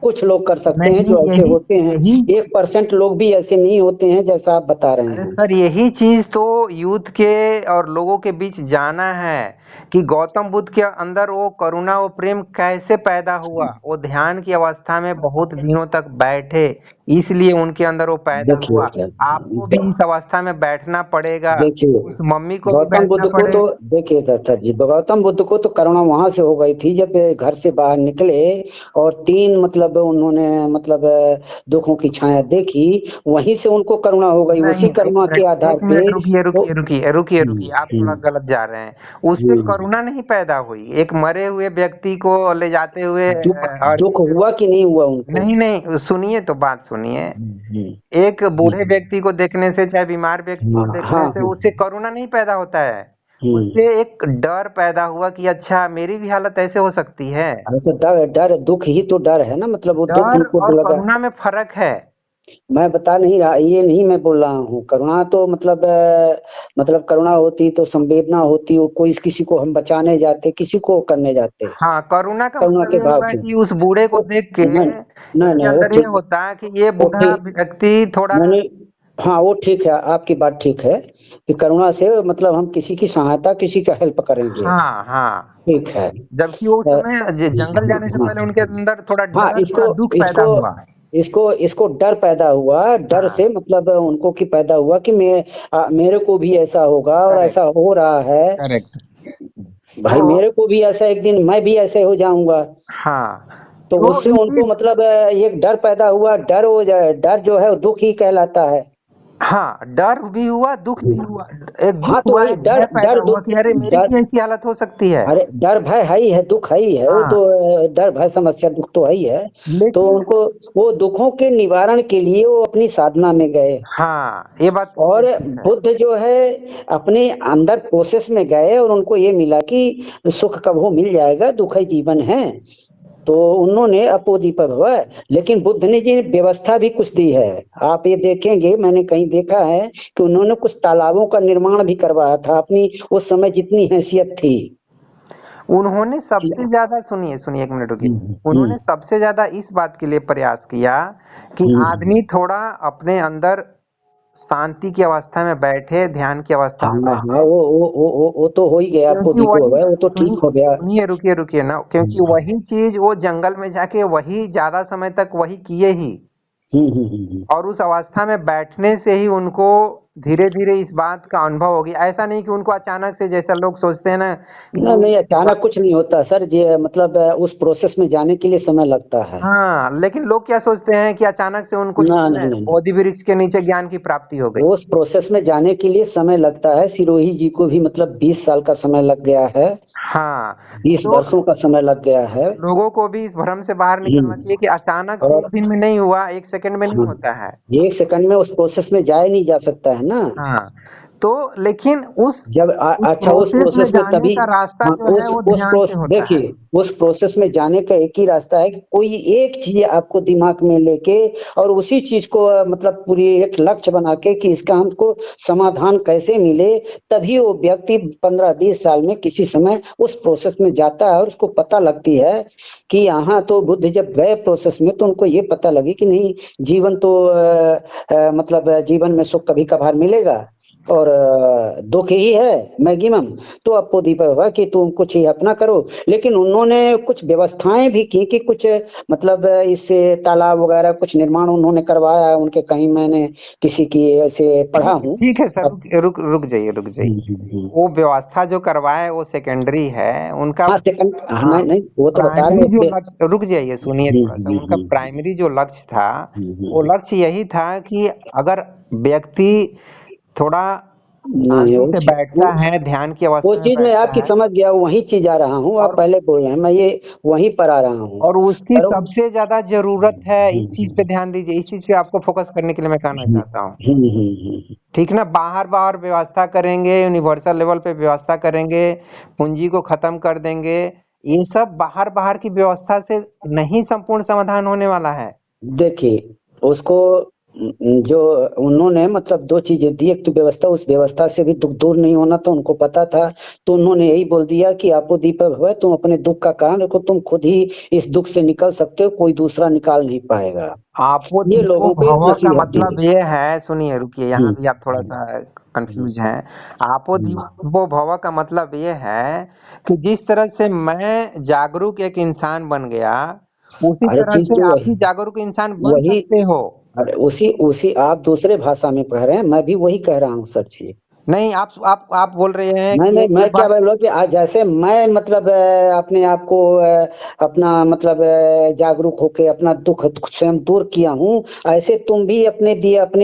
कुछ लोग कर सकते हैं नहीं, जो ऐसे यही होते हैं। यही 1% लोग भी ऐसे नहीं होते हैं जैसा आप बता रहे अरे हैं। सर, यही चीज तो यूथ के और लोगों के बीच जाना है कि गौतम बुद्ध के अंदर वो करुणा, वो प्रेम कैसे पैदा हुआ। वो ध्यान की अवस्था में बहुत दिनों तक बैठे, इसलिए उनके अंदर वो पैदा देखिए हुआ। सर, आपको भी इस अवस्था में बैठना पड़ेगा, देखिए उस मम्मी को भी गौतम बैठना बुद्ध को तो, पड़ेगा। देखिए सर जी, गौतम बुद्ध को तो करुणा वहां से हो गई थी जब ये घर से बाहर निकले और 3 मतलब उन्होंने मतलब दुखों की छाया देखी, वहीं से उनको करुणा हो गई। नहीं, उसी करुणा के आधार एक मिनट पे रुकिए वो। रुकिए रुकिए रुकिए रुकिए, आप थोड़ा गलत जा रहे हैं। उससे हम्म। करुणा नहीं पैदा हुई, एक मरे हुए व्यक्ति को ले जाते हुए दुख अर्थी दुख में। हुआ कि नहीं हुआ उनको? नहीं नहीं, सुनिए तो, बात सुनिए। हम्म। एक बूढ़े व्यक्ति को देखने से, चाहे बीमार व्यक्ति को हाँ देखने हाँ से, हाँ उससे करुणा नहीं पैदा होता है। हम्म। उससे एक डर पैदा हुआ कि अच्छा मेरी भी हालत ऐसे हो सकती है। अरे तो डर डर दुख ही तो डर है ना, मतलब वो दुख डर उनको और लगा। करुणा में फर्क है। मैं बता नहीं रहा, ये नहीं मैं बोल रहा हूँ, करुणा तो मतलब करुणा होती तो संवेदना होती, वो कोई किसी को हम बचाने जाते, किसी को करने जाते, हाँ, करुणा का करुणा मतलब के ये भाव हुआ से। कि उस बूढ़े को वो देख के नहीं नहीं उसके नहीं, वो अंदर ये ठीक, होता कि ये वो बूढ़ा ठीक, व्यक्ति थोड़ा। मैंने, हाँ वो ठीक है, आपकी बात ठीक है कि करुणा से मतलब हम किसी की सहायता, किसी का हेल्प करेंगे, हाँ हाँ। ठीक है। जबकि वो उस समय जंगल जाने से हाँ पहले उनके अंदर थोड़ा हाँ, डर, थोड़ा इसको दुख पैदा इसको हुआ। इसको डर पैदा हुआ, डर हाँ, से मतलब उनको की पैदा हुआ कि मेरे को भी ऐसा होगा और करेक्ट ऐसा हो रहा है, करेक्ट। भाई तो मेरे को भी ऐसा एक दिन मैं भी ऐसे हो जाऊंगा। हाँ, तो तो उससे इसी। उनको मतलब एक डर पैदा हुआ, डर हो जाए, डर जो है वो दुख ही कहलाता है। हाँ, डर भी हुआ, दुख भी हुआ। एक हाँ दुख तो हुआ, वही एक भय डर पैदा डर हुआ दुख, कि अरे मेरी डर, भी ऐसी हालत हो सकती है। अरे डर भय है ही है, दुख है ही है, वो तो हाँ, डर भय समस्या दुख तो है ही है। तो लेकिन उनको वो दुखों के निवारण के लिए वो अपनी साधना में गए, हाँ, ये बात और ठीक है। बुद्ध जो है अपने अंदर प्रोसेस में गए और उनको ये मिला कि सुख कब हो मिल जाएगा, दुख ही जीवन है। तो उन्होंने अपोदीपक हुआ, लेकिन बुद्ध ने जी व्यवस्था भी कुछ दी है। आप ये देखेंगे, मैंने कहीं देखा है कि उन्होंने कुछ तालाबों का निर्माण भी करवाया था, अपनी उस समय जितनी हैसियत थी। उन्होंने सबसे ज्यादा, सुनिए सुनिए, एक मिनट रुकिए। हम्म उन्होंने सबसे ज्यादा इस बात के लिए प्रयास किया कि हम्म। आदमी थोड़ा अपने अंदर शांति की अवस्था में बैठे, ध्यान की अवस्था हाँ में हाँ, बैठे। वो तो हो ही गया, क्योंकि अपोदीप हो वही, गया, वो तो ठीक हो गया। सुनिए रुकिए रुकिए ना, क्योंकि वही चीज वो जंगल में जाके वही ज्यादा समय तक वही किए ही। हम्म। और उस अवस्था में बैठने से ही उनको धीरे धीरे इस बात का अनुभव हो गया। ऐसा नहीं कि उनको अचानक से, जैसा लोग सोचते हैं ना कि नहीं नहीं, वो अचानक कुछ नहीं होता सर जी, मतलब उस प्रोसेस में जाने के लिए समय लगता है। हाँ, लेकिन लोग क्या सोचते हैं कि अचानक से उनको ना जो नहीं है नहीं नहीं, बोधि वृक्ष के नीचे ज्ञान की प्राप्ति हो गई। उस प्रोसेस में जाने के लिए समय लगता है। सिरोही जी को भी मतलब 20 साल का समय लग गया है, हाँ, 20 वर्षों तो का समय लग गया है। लोगों को भी इस भ्रम से बाहर निकलना चाहिए कि अचानक से एक और दिन में नहीं हुआ, एक सेकंड में नहीं हाँ, होता है। 1 सेकंड में उस प्रोसेस में जाया नहीं जा सकता है ना। हाँ, तो लेकिन जब उस अच्छा उस प्रोसेस में प्रोसेस में जाने तभी, का रास्ता हाँ जो है वो ध्यान से होता है। देखिए, उस प्रोसेस में जाने का एक ही रास्ता है कि कोई एक चीज आपको दिमाग में लेके और उसी चीज को मतलब पूरी एक लक्ष्य बना के कि इसका हमको समाधान कैसे मिले, तभी वो व्यक्ति 15-20 साल में किसी समय उस प्रोसेस में जाता है और उसको पता लगती है कि यहाँ तो बुद्ध जब गए प्रोसेस में तो उनको ये पता लगी कि नहीं, जीवन तो मतलब जीवन में सुख कभी कभार मिलेगा और दुख ही है मैक्सिमम। तो आपको दीपक होगा कि तुम कुछ ही अपना करो, लेकिन उन्होंने कुछ व्यवस्थाएं भी की कि कुछ मतलब इससे तालाब वगैरह कुछ निर्माण उन्होंने करवाया है उनके, कहीं मैंने किसी की ऐसे पढ़ा ठीक हूँ। ठीक है सर, अब रुक जाइए रुक जाइए। वो व्यवस्था जो करवाए वो सेकेंडरी है उनका। हाँ सेकंड, हाँ हाँ, नहीं नहीं, वो तो बता रहे प्राइमरी जो हैं। लक्ष्य, रुक जाइए सुनिए थोड़ा सा, उनका प्राइमरी जो लक्ष्य था वो लक्ष्य यही था कि अगर व्यक्ति थोड़ा नहीं शांति से बैठता वो है, ध्यान की वो अवस्था में चीज मैं बैठता आपकी है, समझ गया, वही चीज आ रहा हूँ, आप और पहले बोल रहे हैं, मैं ये वहीं पर आ रहा हूँ। और उसकी पर सबसे ज्यादा जरूरत है, इस चीज पे ध्यान दीजिए, इस चीज पे आपको फोकस करने के लिए मैं कहना चाहता हूँ। हम्म। ठीक ना, बाहर बाहर व्यवस्था करेंगे, यूनिवर्सल लेवल पे व्यवस्था करेंगे, पूंजी को खत्म कर देंगे, ये सब बाहर बाहर की व्यवस्था से नहीं संपूर्ण समाधान होने वाला है। देखिए उसको जो उन्होंने मतलब दो चीजें दी, एक तो व्यवस्था, उस व्यवस्था से भी दुख दूर नहीं होना तो उनको पता था। तो उन्होंने यही बोल दिया कि आपको दीपक हुआ, तुम अपने दुख का कारण रखो, तुम खुद ही इस दुख से निकल सकते हो, कोई दूसरा निकाल नहीं पाएगा। आपो ये दीपो लोगों को भव का नसीहत दी। मतलब ये है, सुनिए रुकिए, यहाँ हम्म भी आप थोड़ा सा कंफ्यूज हैं। आपो दीपो भव का मतलब ये है कि जिस तरह से मैं जागरूक एक इंसान बन गया, उसी अरे तरह चीज से तो आप भी वही जागरूक इंसान बन वही सकते हो। अरे उसी उसी आप दूसरे भाषा में कह रहे हैं, मैं भी वही कह रहा हूँ सर जी। नहीं, आप बोल रहे हैं नहीं कि नहीं, ये मैं क्या बात। बोल रहा हूँ कि आज जैसे मैं मतलब अपने आप को अपना मतलब जागरूक होके अपना दुख स्वयं दूर किया हूँ, ऐसे तुम भी अपने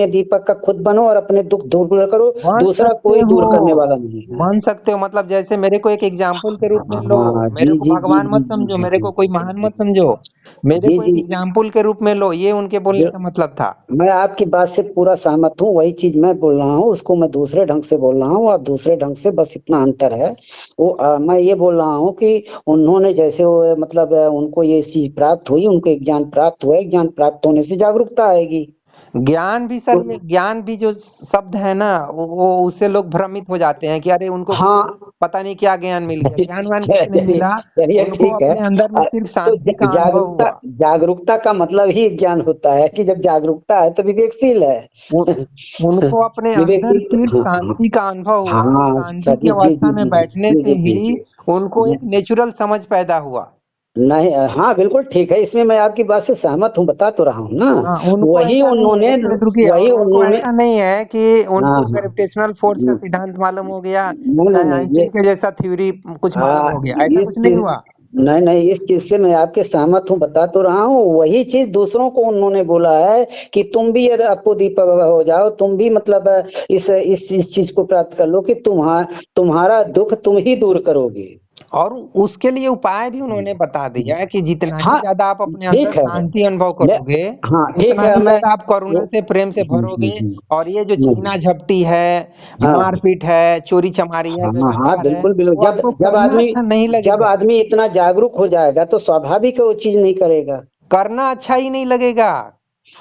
दीपक का खुद बनो और अपने दुख दूर करो, बन दूसरा सकते कोई हो, दूर करने वाला नहीं है। बन सकते हो, मतलब जैसे मेरे को एक एग्जाम्पल के रूप में लो। हाँ मेरे जी को जी जी भगवान जी मत जी समझो, जी मेरे जी को कोई महान मत समझो, मेरे जी को एक जी। एग्जाम्पल के रूप में लो, ये उनके बोलने जो का मतलब था। मैं आपकी बात से पूरा सहमत हूँ, वही चीज मैं बोल रहा हूँ, उसको मैं दूसरे ढंग से से बोल रहा हूँ और दूसरे ढंग से, बस इतना अंतर है। वो मैं ये बोल रहा हूँ कि उन्होंने जैसे वो मतलब उनको ये चीज प्राप्त हुई, उनको एक ज्ञान प्राप्त हुआ है, ज्ञान प्राप्त होने से जागरूकता आएगी। ज्ञान भी सर, ये ज्ञान भी जो शब्द है ना, वो उससे लोग भ्रमित हो जाते हैं कि अरे उनको हाँ पता नहीं क्या ज्ञान मिल गया। ज्ञान व्यान कुछ नहीं चलिए मिला, चलिए, उनको ठीक है। अपने अंदर में सिर्फ तो शांति का अनुभव जागरूकता, हुआ। जागरूकता का मतलब ही ज्ञान होता है कि जब जागरूकता है तो विवेकशील है। उनको अपने अंदर विवेकशील, सिर्फ शांति का अनुभव हुआ, और हाँ शांति सर की जी, जी अवस्था जी में जी बैठने जी से जी जी ही जी उनको जी। एक नेचुरल समझ पैदा हुआ। नहीं, हाँ बिल्कुल ठीक है, इसमें मैं आपकी बात से सहमत हूँ, बता तो रहा हूँ ना। हाँ, उनको वही ऐसा नहीं है, उन्होंने, एक मिनट रुकिए, वही और उनको उन्होंने, ऐसा नहीं है कि हाँ उनको हाँ, ग्रेविटेशनल फोर्स का सिद्धांत मालूम हो गया, नहीं नहीं चाहे नहीं, ये आइंस्टीन के जैसा थ्योरी कुछ मालूम हो गया, ऐसा इस कुछ नहीं चीज, हुआ। नहीं नहीं, इस चीज से मैं आपके सहमत हूँ, बता तो रहा हूँ। वही चीज दूसरों को उन्होंने बोला है कि तुम भी यदि अपोदीप हो जाओ, तुम भी मतलब इस चीज को प्राप्त कर लो कि तुम्हारा दुख तुम ही दूर करोगे। और उसके लिए उपाय भी उन्होंने बता दिया है कि जितना ही हाँ ज्यादा आप अपने अंदर ठीक है, शांति अनुभव ले, करोगे, हाँ ठीक उतना है, ही मैं ज्यादा आप करुणा से, प्रेम से भरोगे। और ये जो छीना झपटी है, हाँ मारपीट है, चोरी चमारी है, हाँ हाँ व्यभिचार है, बिल्कुल बिल्कुल, वो आपको जब करना आदमी, अच्छा नहीं जब लगेगा। आदमी इतना जागरूक हो जाएगा तो स्वाभाविक है वो चीज नहीं करेगा। करना अच्छा ही नहीं लगेगा।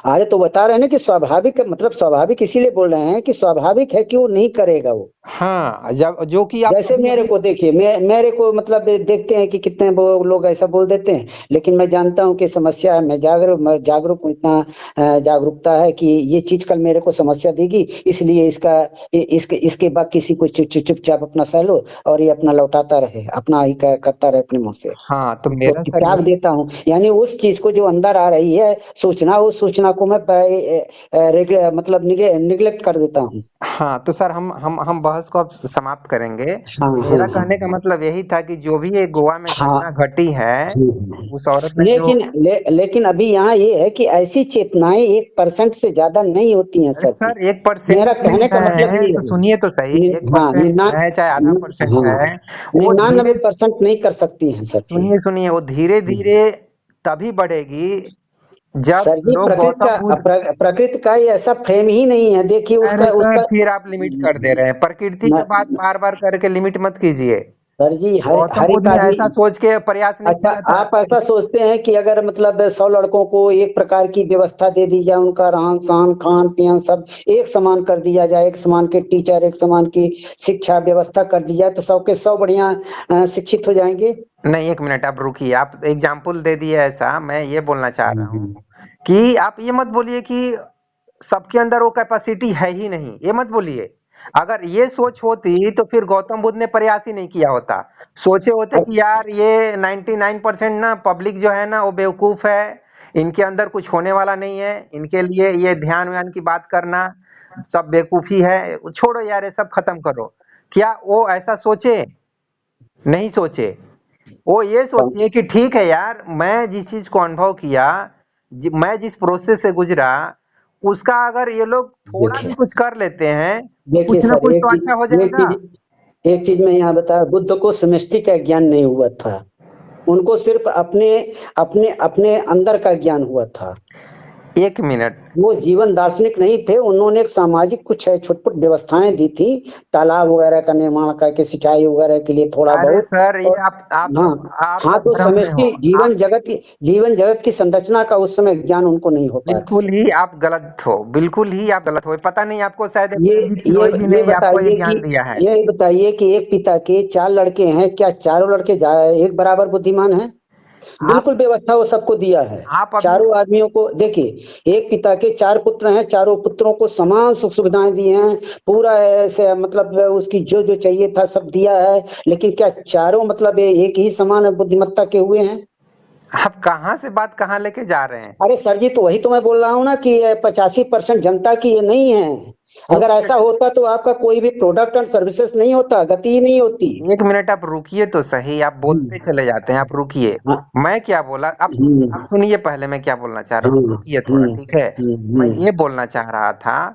अरे तो बता रहे हैं ना कि स्वाभाविक, मतलब स्वाभाविक इसीलिए बोल रहे हैं कि स्वाभाविक है कि वो नहीं करेगा वो। हाँ, जब जो कि आप जैसे कभी मेरे अभी। को देखिए, मेरे को मतलब देखते हैं कि कितने वो लोग ऐसा बोल देते हैं, लेकिन मैं जानता हूँ कि समस्या है, मैं जागरूक हूँ, इतना जागरूकता है कि ये चीज कल मेरे को समस्या देगी, इसलिए इसके बाद किसी को चुपचाप अपना सह लो और ये अपना लौटाता रहे, अपना ही करता रहे अपने मुंह से। हाँ, तो इसको मेरा सर त्याग यही। देता हूँ, यानी उस चीज को जो अंदर आ रही है सूचना, उस सूचना को मैं मतलब निगलेक्ट कर देता हूँ। हाँ, तो सर हम बहस को अब समाप्त करेंगे। हाँ हाँ मेरा कहने का हाँ मतलब यही था कि जो भी ये गोवा में हाँ। घटना घटी है, उस औरत ने जो। लेकिन अभी यहाँ ये है कि ऐसी चेतनाएं 1% से ज्यादा नहीं होती हैं अरे सर जी। सर, 1% मेरा भी कहने का मतलब है ये तो सुनिए तो सही, है, एक हाँ परसेंट है चाहे आधा परसेंट हाँ, है, वो धीरे। 99% नहीं कर सकती हैं सर जी। सुनिए सुनिए, वो धीरे धीरे तभी बढ़ेगी जब सर जी लोग गौतम बुद्ध। प्रकृति का ये ऐसा फ्रेम ही नहीं है, देखिए अरे उसका सर, उसका फिर आप लिमिट कर दे रहे हैं, प्रकृति के बात बार बार करके लिमिट मत कीजिए। सर जी गौतम हर बुद्ध एक ने आदमी, ऐसा सोच के प्रयास नहीं अच्छा किया था। आप ऐसा सोचते हैं कि अगर मतलब 100 लड़कों को एक प्रकार की व्यवस्था दे दी जाए, उनका रहन सहन खान पीन सब एक समान कर दिया जाए, एक समान के टीचर, एक समान की शिक्षा व्यवस्था कर दी जाए, तो 100 के 100 बढ़िया शिक्षित हो जाएंगे। नहीं, एक मिनट, आप रुकिए, आप एग्जाम्पल दे दिए ऐसा, मैं ये बोलना चाह रहा हूँ हम्म, कि आप ये मत बोलिए कि सबके अंदर वो कैपेसिटी है ही नहीं, ये मत बोलिए। अगर ये सोच होती तो फिर गौतम बुद्ध ने प्रयास ही नहीं किया होता। सोचे होते कि यार ये 99% ना पब्लिक जो है ना वो बेवकूफ है, इनके अंदर कुछ होने वाला नहीं है, इनके लिए ये ध्यान व्यान की बात करना सब बेवकूफी है, छोड़ो यार ये सब खत्म करो। क्या वो ऐसा सोचे? नहीं सोचे। वो ये सोचिए कि ठीक है यार, मैं जिस चीज को अनुभव किया, मैं जिस प्रोसेस से गुजरा, उसका अगर ये लोग थोड़ा भी देखिए कुछ कर लेते हैं तो देखिए कुछ ना सर, कुछ तो अच्छा हो जाएगा। एक चीज मैं यहाँ बता, बुद्ध को समष्टि का ज्ञान नहीं हुआ था, उनको सिर्फ अपने अपने अपने अंदर का ज्ञान हुआ था। एक मिनट। वो जीवन दार्शनिक नहीं थे, उन्होंने एक सामाजिक कुछ छुटपुट व्यवस्थाएं दी थी, तालाब वगैरह का निर्माण करके सिंचाई वगैरह के लिए थोड़ा अरे बहुत। सर, ये और आप हाँ सब आप हाँ, सब तो भ्रम में हो समष्टि आप। जीवन जगत की संरचना का उस समय ज्ञान उनको नहीं हो पाया था। बिल्कुल ही आप गलत हो, बिल्कुल ही आप गलत हो, पता नहीं आपको शायद ये पंडित किरोड़ी जी ने ये ही आपको ये बताइए कि ज्ञान दिया है। ये बताइए कि एक पिता के 4 लड़के हैं, क्या चारों लड़के एक बराबर बुद्धिमान हैं? आप बिल्कुल व्यवस्था वो सबको दिया है। आप अभी। चारों आदमियों को देखिए, एक पिता के 4 पुत्र हैं, चारों पुत्रों को समान सुख सुविधाएं दी हैं, पूरा ऐसे मतलब उसकी जो जो चाहिए था सब दिया है, लेकिन क्या चारों मतलब एक ही समान बुद्धिमत्ता के हुए हैं? आप कहाँ से बात कहाँ लेके जा रहे हैं? अरे सर जी, तो वही तो मैं बोल रहा हूँ ना कि 85% जनता की ये नहीं है। अगर ऐसा होता तो आपका कोई भी प्रोडक्ट एंड सर्विसेज नहीं होता, गति ही नहीं होती। एक मिनट, आप रुकिए तो सही, आप बोलते हम्म, चले जाते हैं, आप रुकिए। हाँ, मैं क्या बोला आप हम्म, सुनिए पहले मैं क्या बोलना चाह रहा हूँ, आप हम्म, रुकिए थोड़ा, हम्म, ठीक है। मैं ये बोलना चाह रहा था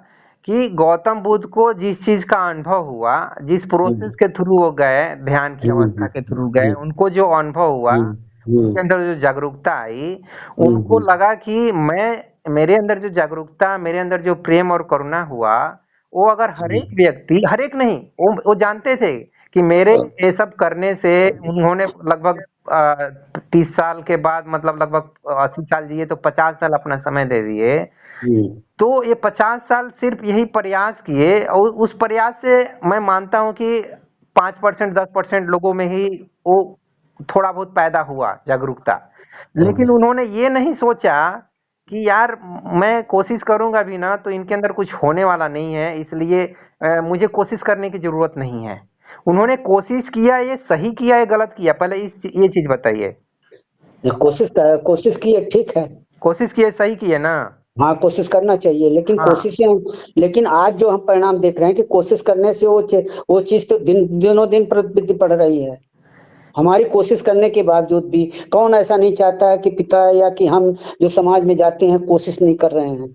कि गौतम बुद्ध को जिस चीज का अनुभव हुआ, जिस प्रोसेस के थ्रू वो गए, ध्यान की अवस्था के थ्रू गए, उनको जो अनुभव हुआ, उनके अंदर जो जागरूकता आई, उनको लगा कि मैं, मेरे अंदर जो जागरूकता, मेरे अंदर जो प्रेम और करुणा हुआ, वो अगर हरेक व्यक्ति, हरेक नहीं, वो जानते थे कि मेरे ये सब करने से उन्होंने लगभग 30 साल के बाद मतलब लगभग 80 साल जिए, तो 50 साल अपना समय दे दिए। तो ये 50 साल सिर्फ यही प्रयास किए, और उस प्रयास से मैं मानता हूँ कि 5% 10% लोगों में ही वो थोड़ा बहुत पैदा हुआ जागरूकता। लेकिन उन्होंने ये नहीं सोचा कि यार मैं कोशिश करूंगा भी ना तो इनके अंदर कुछ होने वाला नहीं है, इसलिए मुझे कोशिश करने की जरूरत नहीं है। उन्होंने कोशिश किया, ये सही किया या गलत किया, पहले ये चीज बताइए। कोशिश की है, ठीक है। कोशिश किए, सही किए ना। हाँ, कोशिश करना चाहिए, लेकिन हाँ, लेकिन आज जो हम परिणाम देख रहे हैं कि कोशिश करने से वो चीज तो दिनों दिन प्रवृत्ति बढ़ रही है। हमारी कोशिश करने के बावजूद भी कौन ऐसा नहीं चाहता है कि पिता या कि हम जो समाज में जाते हैं कोशिश नहीं कर रहे हैं।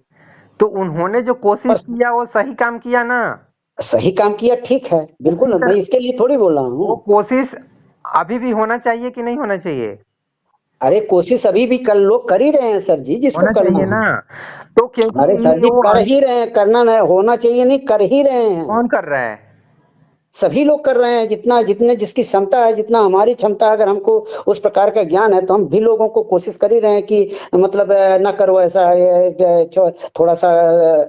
तो उन्होंने जो कोशिश किया वो सही काम किया ना। सही काम किया, ठीक है, बिल्कुल, मैं इसके लिए थोड़ी बोल रहा वो हूँ। कोशिश अभी भी होना चाहिए कि नहीं होना चाहिए? अरे कोशिश अभी भी कर लोग कर ही रहे हैं सर जी, जिसको होना करना चाहिए है। ना। तो क्योंकि अरे सर जी, कर ही रहे हैं, करना नहीं होना चाहिए नहीं, कर ही रहे हैं। कौन कर रहा है? सभी लोग कर रहे हैं, जितने जिसकी क्षमता है, जितना हमारी क्षमता है, अगर हमको उस प्रकार का ज्ञान है तो हम भी लोगों को कोशिश कर ही रहे हैं कि मतलब न करो ऐसा, थोड़ा सा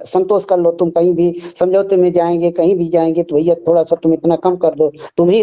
संतोष कर लो। तुम कहीं भी समझौते में जाएंगे, कहीं भी जाएंगे तो भैया थोड़ा सा तुम इतना कम कर दो, तुम ही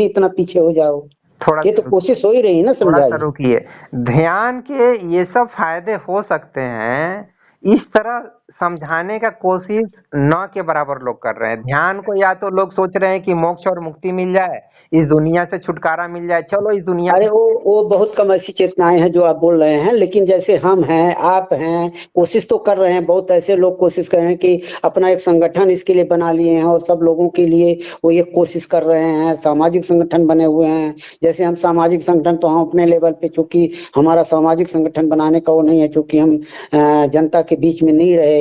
इतना पीछे हो जाओ। थोड़ा ये तो कोशिश हो ही रही है ना, थोड़ा सा समझाइए। रुकिए। ध्यान के ये सब फायदे हो सकते हैं, इस तरह समझाने का कोशिश न के बराबर लोग कर रहे हैं। ध्यान को या तो लोग सोच रहे हैं कि मोक्ष और मुक्ति मिल जाए, इस दुनिया से छुटकारा मिल जाए, चलो इस दुनिया अरे वो बहुत कम ऐसी चेतनाएं हैं जो आप बोल रहे हैं, लेकिन जैसे हम हैं, आप हैं, कोशिश तो कर रहे हैं। बहुत ऐसे लोग कोशिश कर रहे हैं कि अपना एक संगठन इसके लिए बना लिए हैं और सब लोगों के लिए वो ये कोशिश कर रहे हैं, सामाजिक संगठन बने हुए हैं। जैसे हम सामाजिक संगठन तो हम अपने लेवल पे, चूंकि हमारा सामाजिक संगठन बनाने का वो नहीं है, चूंकि हम जनता के बीच में नहीं रहे,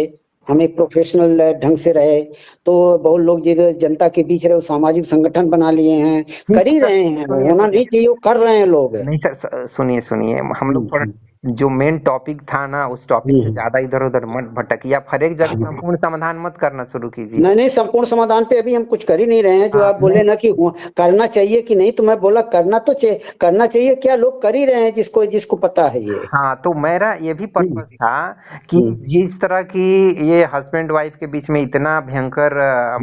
हम एक प्रोफेशनल ढंग से रहे, तो बहुत लोग जो जनता के बीच रहे वो सामाजिक संगठन बना लिए हैं, कर ही रहे हैं। होना नहीं चाहिए, वो कर रहे हैं लोग। नहीं सर, सुनिए सुनिए, हम लोग थोड़ा जो मेन टॉपिक था ना, उस टॉपिक से ज्यादा इधर उधर मत भटकिए। आप हर एक जगह संपूर्ण समाधान मत करना शुरू कीजिए। नहीं, संपूर्ण समाधान पे अभी हम कुछ कर ही नहीं रहे हैं। जो हाँ, आप बोले ना कि करना चाहिए कि नहीं, तो मैं बोला करना तो करना चाहिए। क्या लोग कर ही रहे हैं, जिसको जिसको पता है ये। हाँ, तो मेरा ये भी पर्पस था कि जिस तरह की ये हस्बैंड वाइफ के बीच में इतना भयंकर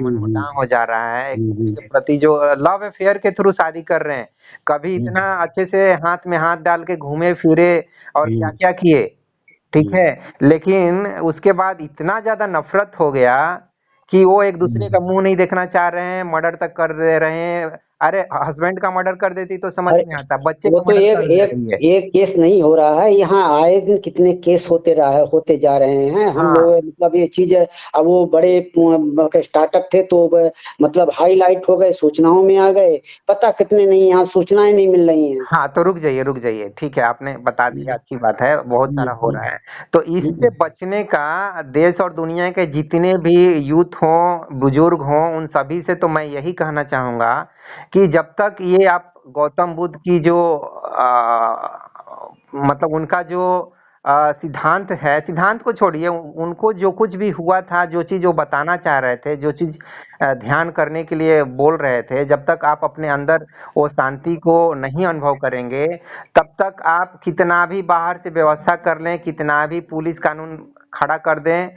मनमुटाव हो जा रहा है, एक दूसरे के प्रति जो लव अफेयर के थ्रू शादी कर रहे हैं, कभी इतना अच्छे से हाथ में हाथ डाल के घूमे फिरे और क्या क्या किए, ठीक है, लेकिन उसके बाद इतना ज्यादा नफरत हो गया कि वो एक दूसरे का मुंह नहीं देखना चाह रहे हैं, मर्डर तक कर दे रहे हैं। अरे हस्बैंड का मर्डर कर देती तो समझ नहीं आता, बच्चे वो का तो मर्डर कर दे रही है। एक केस नहीं हो रहा है, यहाँ आए दिन कितने केस होते जा रहे हैं। हम हाँ, लोग मतलब ये चीज अब वो बड़े स्टार्टअप थे तो मतलब हाईलाइट हो गए, सूचनाओं में आ गए। पता कितने नहीं, यहाँ सूचनाएं नहीं मिल रही हैं। हाँ, तो रुक जाइए, ठीक है, आपने बता दिया, अच्छी बात है, बहुत सारा हो रहा है। तो इससे बचने का देश और दुनिया के जितने भी यूथ हों, बुजुर्ग हों, उन सभी से तो मैं यही कहना चाहूंगा कि जब तक ये आप गौतम बुद्ध की जो मतलब उनका जो सिद्धांत है, सिद्धांत को छोड़िए, उनको जो कुछ भी हुआ था, जो चीज वो बताना चाह रहे थे, जो चीज ध्यान करने के लिए बोल रहे थे, जब तक आप अपने अंदर वो शांति को नहीं अनुभव करेंगे, तब तक आप कितना भी बाहर से व्यवस्था कर लें, कितना भी पुलिस कानून खड़ा कर दें,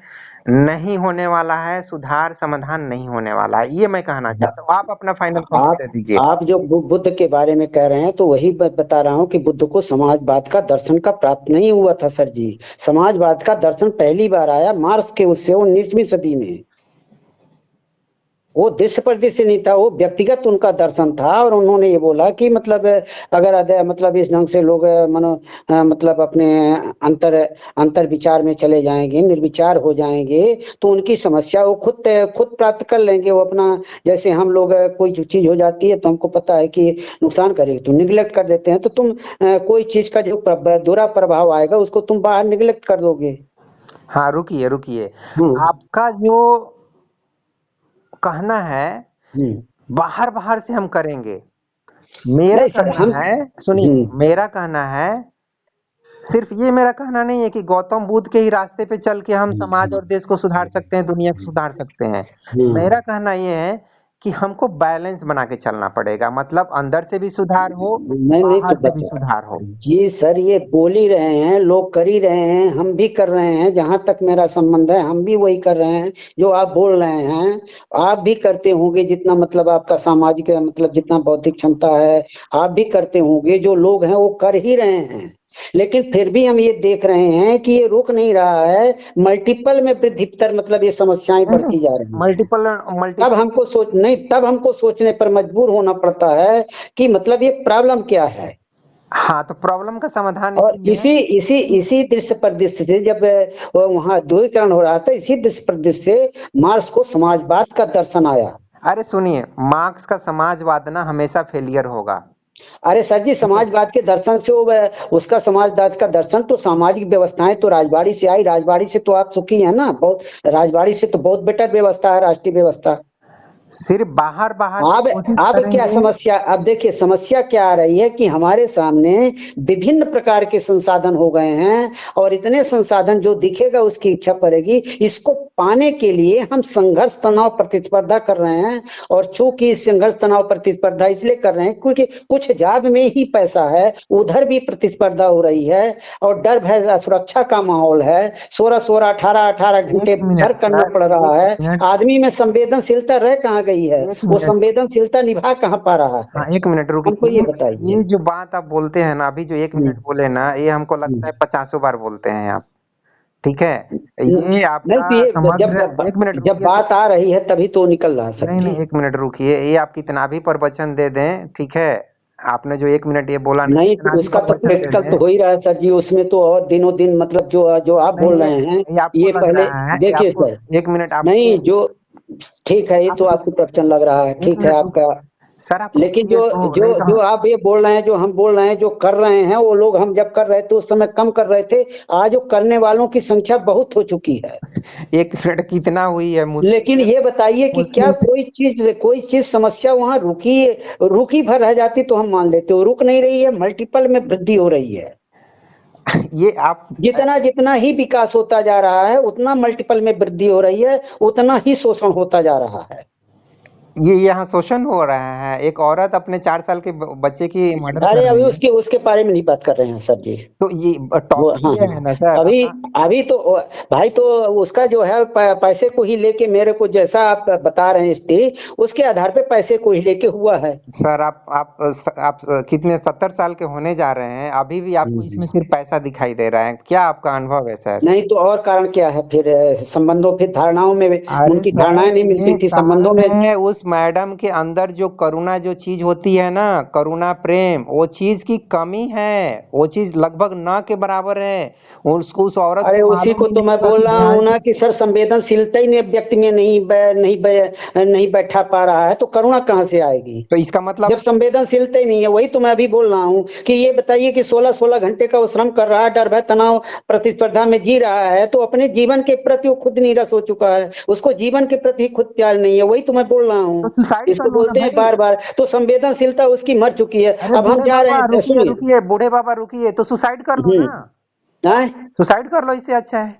नहीं होने वाला है सुधार, समाधान नहीं होने वाला है। ये मैं कहना चाहता हूँ। आप अपना फाइनल कमेंट दे दीजिए। आप जो बुद्ध के बारे में कह रहे हैं तो वही बता रहा हूँ कि बुद्ध को समाजवाद का दर्शन का प्राप्त नहीं हुआ था सर जी। समाजवाद का दर्शन पहली बार आया मार्क्स के उससे 19वीं सदी में। वो दृश्य पर दृश्य नहीं था, वो व्यक्तिगत उनका दर्शन था। और उन्होंने ये बोला कि मतलब अगर मतलब इस ढंग से लोग मतलब अपने अंतर अंतर विचार में चले जाएंगे, निर्विचार हो जाएंगे, तो उनकी समस्या वो खुद प्राप्त कर लेंगे। वो अपना, जैसे हम लोग कोई चीज हो जाती है तो हमको पता है कि नुकसान करेगी तो निगलेक्ट कर देते हैं। तो तुम कोई चीज का जो बुरा प्रभाव आएगा उसको तुम बाहर निगलेक्ट कर दोगे। हाँ, रुकिए, आपका जो कहना है बाहर बाहर से हम करेंगे, मेरा कहना है, सुनिए, मेरा कहना है सिर्फ ये मेरा कहना नहीं है कि गौतम बुद्ध के ही रास्ते पे चल के हम समाज और देश को सुधार सकते हैं, दुनिया को सुधार सकते हैं। मेरा कहना ये है कि हमको बैलेंस बना के चलना पड़ेगा, मतलब अंदर से भी सुधार हो, नहीं बाहर तो से भी सुधार हो। जी सर, ये बोल ही रहे हैं, लोग कर ही रहे हैं, हम भी कर रहे हैं। जहाँ तक मेरा संबंध है हम भी वही कर रहे हैं जो आप बोल रहे हैं। आप भी करते होंगे, जितना मतलब आपका सामाजिक मतलब जितना बौद्धिक क्षमता है आप भी करते होंगे। जो लोग हैं वो कर ही रहे हैं, लेकिन फिर भी हम ये देख रहे हैं कि ये रुक नहीं रहा है। मल्टीपल में वृद्धितर मतलब ये समस्याएं बढ़ती जा रही हैं। मल्टीपल तब हमको सोचने पर मजबूर होना पड़ता है कि मतलब ये प्रॉब्लम क्या है। हाँ, तो प्रॉब्लम का समाधान और इसी दृश्य परिदृश्य से जब वहाँ ध्रुवीकरण हो रहा था, इसी दृश्य परिदृश्य से मार्क्स को समाजवाद का दर्शन आया। अरे सुनिए, मार्क्स का समाजवाद ना हमेशा फेलियर होगा। अरे सर जी, समाजवाद के दर्शन से उसका समाजवाद का दर्शन तो सामाजिक व्यवस्थाएं तो राजवाड़ी से आई। राजवाड़ी से तो आप सुखी है ना, बहुत राजवाड़ी से तो बहुत बेटर व्यवस्था है, राष्ट्रीय व्यवस्था। सिर्फ बाहर अब क्या समस्या, अब देखिए समस्या क्या आ रही है कि हमारे सामने विभिन्न प्रकार के संसाधन हो गए हैं, और इतने संसाधन जो दिखेगा उसकी इच्छा पड़ेगी। इसको पाने के लिए हम संघर्ष तनाव प्रतिस्पर्धा कर रहे हैं। और चूंकि संघर्ष तनाव प्रतिस्पर्धा इसलिए कर रहे हैं क्योंकि कुछ जाब में ही पैसा है, उधर भी प्रतिस्पर्धा हो रही है, और डर भय सुरक्षा का माहौल है। 16 18 घंटे घर करना पड़ रहा है। आदमी में संवेदनशीलता रह कहाँ गई है, वो संवेदनशीलता निभा कहाँ पा रहा है। हाँ, 1 मिनट रुकिए, हमको ये बताइए। ये जो बात आप बोलते हैं ना, अभी जो 1 मिनट बोले ना, ये हमको लगता है 50 बार बोलते हैं आप। ठीक है, ये आपका एक मिनट जब बात आ रही है तभी तो निकल रहा है। नहीं, 1 मिनट रुकिए, ये आप कितना भी प्रवचन दे दें, ठीक है, आपने जो 1 मिनट ये बोला नहीं तो उसका तो प्रैक्टिकल तो हो ही रहा है सर जी। उसमें तो और दिनों दिन मतलब जो आप बोल रहे हैं ये पहले देखिए सर। 1 मिनट आप नहीं, जो ठीक है ये तो आपको प्रवचन लग रहा है, ठीक है आपका सर, लेकिन जो आप ये बोल रहे हैं, जो हम बोल रहे हैं, जो कर रहे हैं वो लोग, हम जब कर रहे थे उस समय कम कर रहे थे, आज वो करने वालों की संख्या बहुत हो चुकी है। 1 मिनट कितना हुई है लेकिन ये बताइए कि क्या कोई चीज समस्या वहाँ रुकी भर रह जाती तो हम मान लेते, वो रुक नहीं रही है, मल्टीपल में वृद्धि हो रही है। ये आप जितना ही विकास होता जा रहा है उतना मल्टीपल में वृद्धि हो रही है, उतना ही शोषण होता जा रहा है। ये यहाँ शोषण हो रहा है। एक औरत अपने 4 साल के बच्चे की मर्डर कर रही है। अभी उसके बारे में नहीं बात कर रहे हैं सर जी। तो ये टॉपिक है ना सर। अभी तो भाई तो उसका जो है पैसे को ही लेके, मेरे को जैसा आप बता रहे हैं स्थिति, उसके आधार पे पैसे को ही लेके हुआ है। सर आप कितने 70 साल के होने जा रहे हैं, अभी भी आपको इसमें सिर्फ पैसा दिखाई दे रहा है? क्या आपका अनुभव है सर? नहीं तो और कारण क्या है फिर? संबंधों, फिर धारणाओं में उनकी धारणाएं नहीं मिलती थी संबंधों में। उस मैडम के अंदर जो करुणा जो चीज होती है ना, करुणा प्रेम, वो चीज की कमी है। वो चीज लगभग ना के बराबर है। उसको उस औरत, अरे उसी को तो मैं बोल रहा हूँ ना कि सर संवेदनशीलता ही व्यक्ति में नहीं बैठा पा रहा है, तो करुणा कहाँ से आएगी? तो इसका मतलब जब संवेदनशीलता ही नहीं है, वही तो मैं अभी बोल रहा हूँ कि ये बताइए कि 16 घंटे का वो श्रम कर रहा है, डर भय तनाव प्रतिस्पर्धा में जी रहा है, तो अपने जीवन के प्रति वो खुद नीरस हो चुका है, उसको जीवन के प्रति खुद प्यार नहीं है। वही तो मैं बोल रहा हूँ, इसको बोलते हैं बार बार। तो संवेदनशीलता उसकी मर चुकी है। अब हम जा रहे हैं, रुकिए बूढ़े बाबा रुकिए, तो सुसाइड कर लो ना। सुसाइड कर लो, इससे अच्छा है।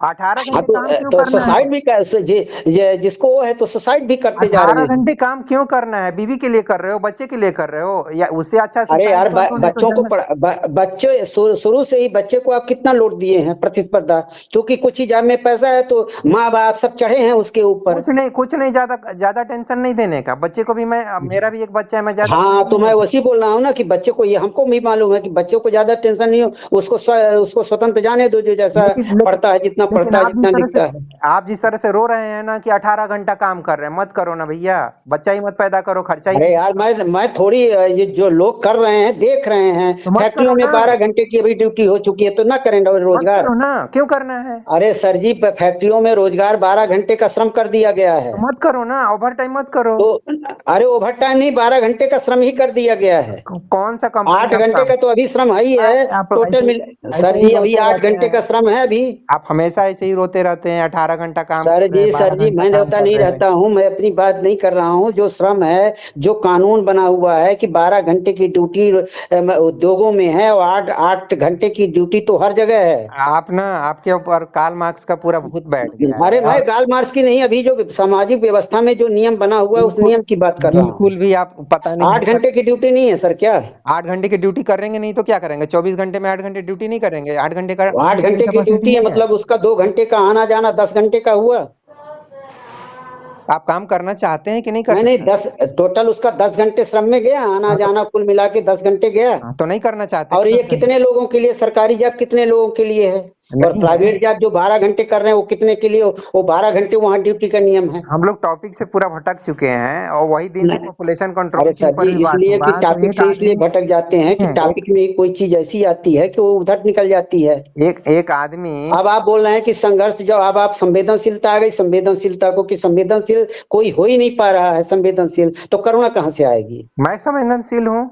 18 घंटे काम क्यों करना है? सुसाइड भी जिसको वो है तो सुसाइड भी करते जा रहे हैं। 18 घंटे काम क्यों करना है? बीवी के लिए कर रहे हो, बच्चे के लिए कर रहे हो, या उससे अच्छा? अरे यार बच्चों को बच्चे शुरू से ही बच्चे को आप कितना लोड दिए हैं प्रतिस्पर्धा, क्योंकि कुछ ही जाब में पैसा है तो माँ बाप सब चढ़े हैं उसके ऊपर। कुछ नहीं, ज्यादा टेंशन नहीं देने का। बच्चे को भी मेरा भी एक बच्चा है, मैं ज्यादा। हाँ तो मैं वैसे बोल रहा हूँ ना कि बच्चे को, ये हमको भी मालूम है कि बच्चे को ज्यादा टेंशन नहीं हो, उसको स्वतंत्र जाने दो, जो जैसा पढ़ता है, जितना पढ़ता है, जितना लिखता है। आप जिस तरह से रो रहे हैं ना कि 18 घंटा काम कर रहे हैं, मत करो ना भैया, बच्चा ही मत पैदा करो, खर्चा ही। अरे यार मैं थोड़ी, ये जो लोग कर रहे हैं देख रहे हैं, फैक्ट्रियों में 12 घंटे की अभी ड्यूटी हो चुकी है, तो ना करें रोजगार ना? क्यों करना है? अरे सर जी, फैक्ट्रियों में रोजगार 12 घंटे का श्रम कर दिया गया है। तो मत करो ना, ओवर टाइम मत करो। तो अरे ओवर टाइम नहीं, 12 घंटे का श्रम ही कर दिया गया है। कौन सा कंपनी? 8 घंटे का तो अभी श्रम है ही है टोटल मिल। सर जी अभी 8 घंटे का श्रम है अभी। आप हमेशा हमेशा ऐसे ही रोते रहते हैं, 18 घंटा काम सर कर रहे हैं, जी 12 घंटा मैं काम रोता कर नहीं रहे हैं। रहता हूँ, मैं अपनी बात नहीं कर रहा हूँ। जो श्रम है, जो कानून बना हुआ है कि 12 घंटे की ड्यूटी उद्योगों में है और 8 घंटे की ड्यूटी तो हर जगह है। आप ना, आपके ऊपर कार्ल मार्क्स का पूरा भूत बैठ गया अरे है। मैं और गाल मार्क्स की नहीं, अभी जो सामाजिक व्यवस्था में जो नियम बना हुआ है उस बिल्कुल, नियम की बात कर रहा हूँ। बिल्कुल भी आप पता नहीं 8 घंटे की ड्यूटी नहीं है सर क्या? 8 घंटे की ड्यूटी करेंगे नहीं तो क्या करेंगे? 24 घंटे में 8 घंटे ड्यूटी नहीं करेंगे? 8 घंटे का 8 आपकी घंटे की कैपेसिटी ड्यूटी है नहीं है? मतलब उसका 2 घंटे का आना जाना 10 घंटे का हुआ। आप काम करना चाहते हैं कि नहीं नहीं करना नहीं, चाहते? 10 टोटल उसका 10 घंटे श्रम में गया, आना हाँ, जाना कुल मिला के 10 घंटे गया। तो नहीं करना चाहते और हैं ये 10 घंटे? कितने लोगों के लिए, सरकारी जॉब कितने लोगों के लिए है? और नहीं है। प्राइवेट जॉब जो 12 घंटे कर रहे हैं वो कितने के लिए? वो 12 घंटे वहाँ ड्यूटी का नियम है। हम लोग टॉपिक से पूरा भटक चुके हैं, और वही दिन से नहीं, पॉपुलेशन अरे कंट्रोल के सर ऊपर जी भी बात इसलिए हुआ, कि तो टॉपिक एक से इसलिए आदमी भटक जाते हैं कि एक, टॉपिक में कोई चीज ऐसी आती है कि वो उधर निकल जाती है। एक आदमी अब आप बोल रहे हैं कि संघर्ष, जो अब आप संवेदनशीलता आ गई, संवेदनशीलता को कि संवेदनशील कोई हो ही नहीं पा रहा है संवेदनशील, तो करुणा कहाँ से आएगी? मैं संवेदनशील हूँ,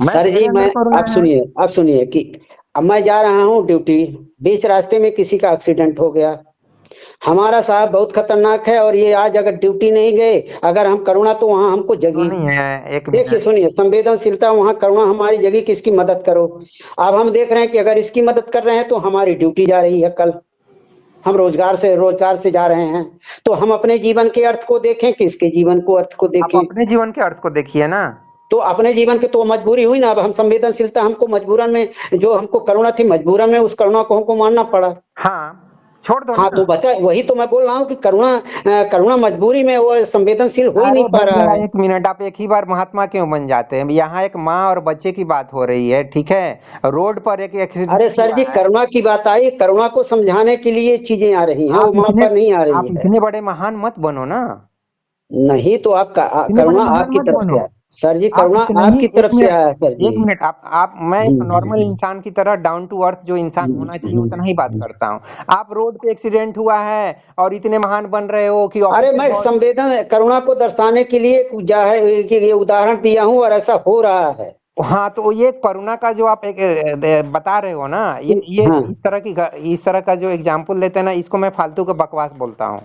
सर जी मेरे अंदर करुणा अब है। सुनिए, अब सुनिए कि अब मैं जा रहा हूँ ड्यूटी, बीच रास्ते में किसी का एक्सीडेंट हो गया, हमारा साहब बहुत खतरनाक है, और ये आज अगर ड्यूटी नहीं गए, अगर हम करुणा तो वहाँ हमको तो जगी। नहीं है, एक देखिए मिनट। सुनिए, संवेदनशीलता वहाँ करुणा हमारी जगी कि इसकी मदद करो। अब हम देख रहे हैं कि अगर इसकी मदद कर रहे हैं तो हमारी ड्यूटी जा रही है, कल हम रोजगार से जा रहे हैं, तो हम अपने जीवन के अर्थ को देखें कि इसके जीवन को अर्थ को आप देखें। अपने जीवन के अर्थ को देखिए ना। तो अपने जीवन की तो मजबूरी हुई ना, अब हम संवेदनशीलता हमको मजबूरन में, जो हमको करुणा थी मजबूरन में, उस करुणा को हमको मानना पड़ा। हाँ, छोड़ दो हाँ ना। तो बता, वही तो मैं बोल रहा हूँ कि करुणा मजबूरी में, वो संवेदनशील हो ही अरे नहीं पा रहा भैया है। एक मिनट, आप एक ही बार महात्मा क्यों बन जाते हैं? यहाँ एक माँ और बच्चे की बात हो रही है, ठीक है? रोड पर एक अरे एक्सीडेंट सर हुआ जी है। करुणा की बात आई, करुणा को समझाने के लिए चीजें आ रही हैं, वो आप वहां इतने पर नहीं आ रही आप है। इतने बड़े महान मत बनो ना। नहीं तो आपका इतने बड़े करुणा महान आपकी मत तरफ से बनो। आया सर जी, आप करुणा इतना ही, आपकी एक तरफ से मिनट, आया सर जी। एक मिनट, आप मैं एक नॉर्मल इंसान की तरह डाउन टू अर्थ जो इंसान होना चाहिए उतना ही बात करता हूँ। आप रोड पे एक्सीडेंट हुआ है और इतने महान बन रहे हो कि ऑफिस अरे के मैं बॉस। संवेदन करुणा को दर्शाने के लिए कि ये उदाहरण दिया हूँ और ऐसा हो रहा है। हाँ, तो ये करुणा का जो आप एक बता रहे हो ना, ये हाँ इस तरह का जो एग्जाम्पल लेते हैं ना, इसको मैं फालतू का बकवास बोलता हूँ।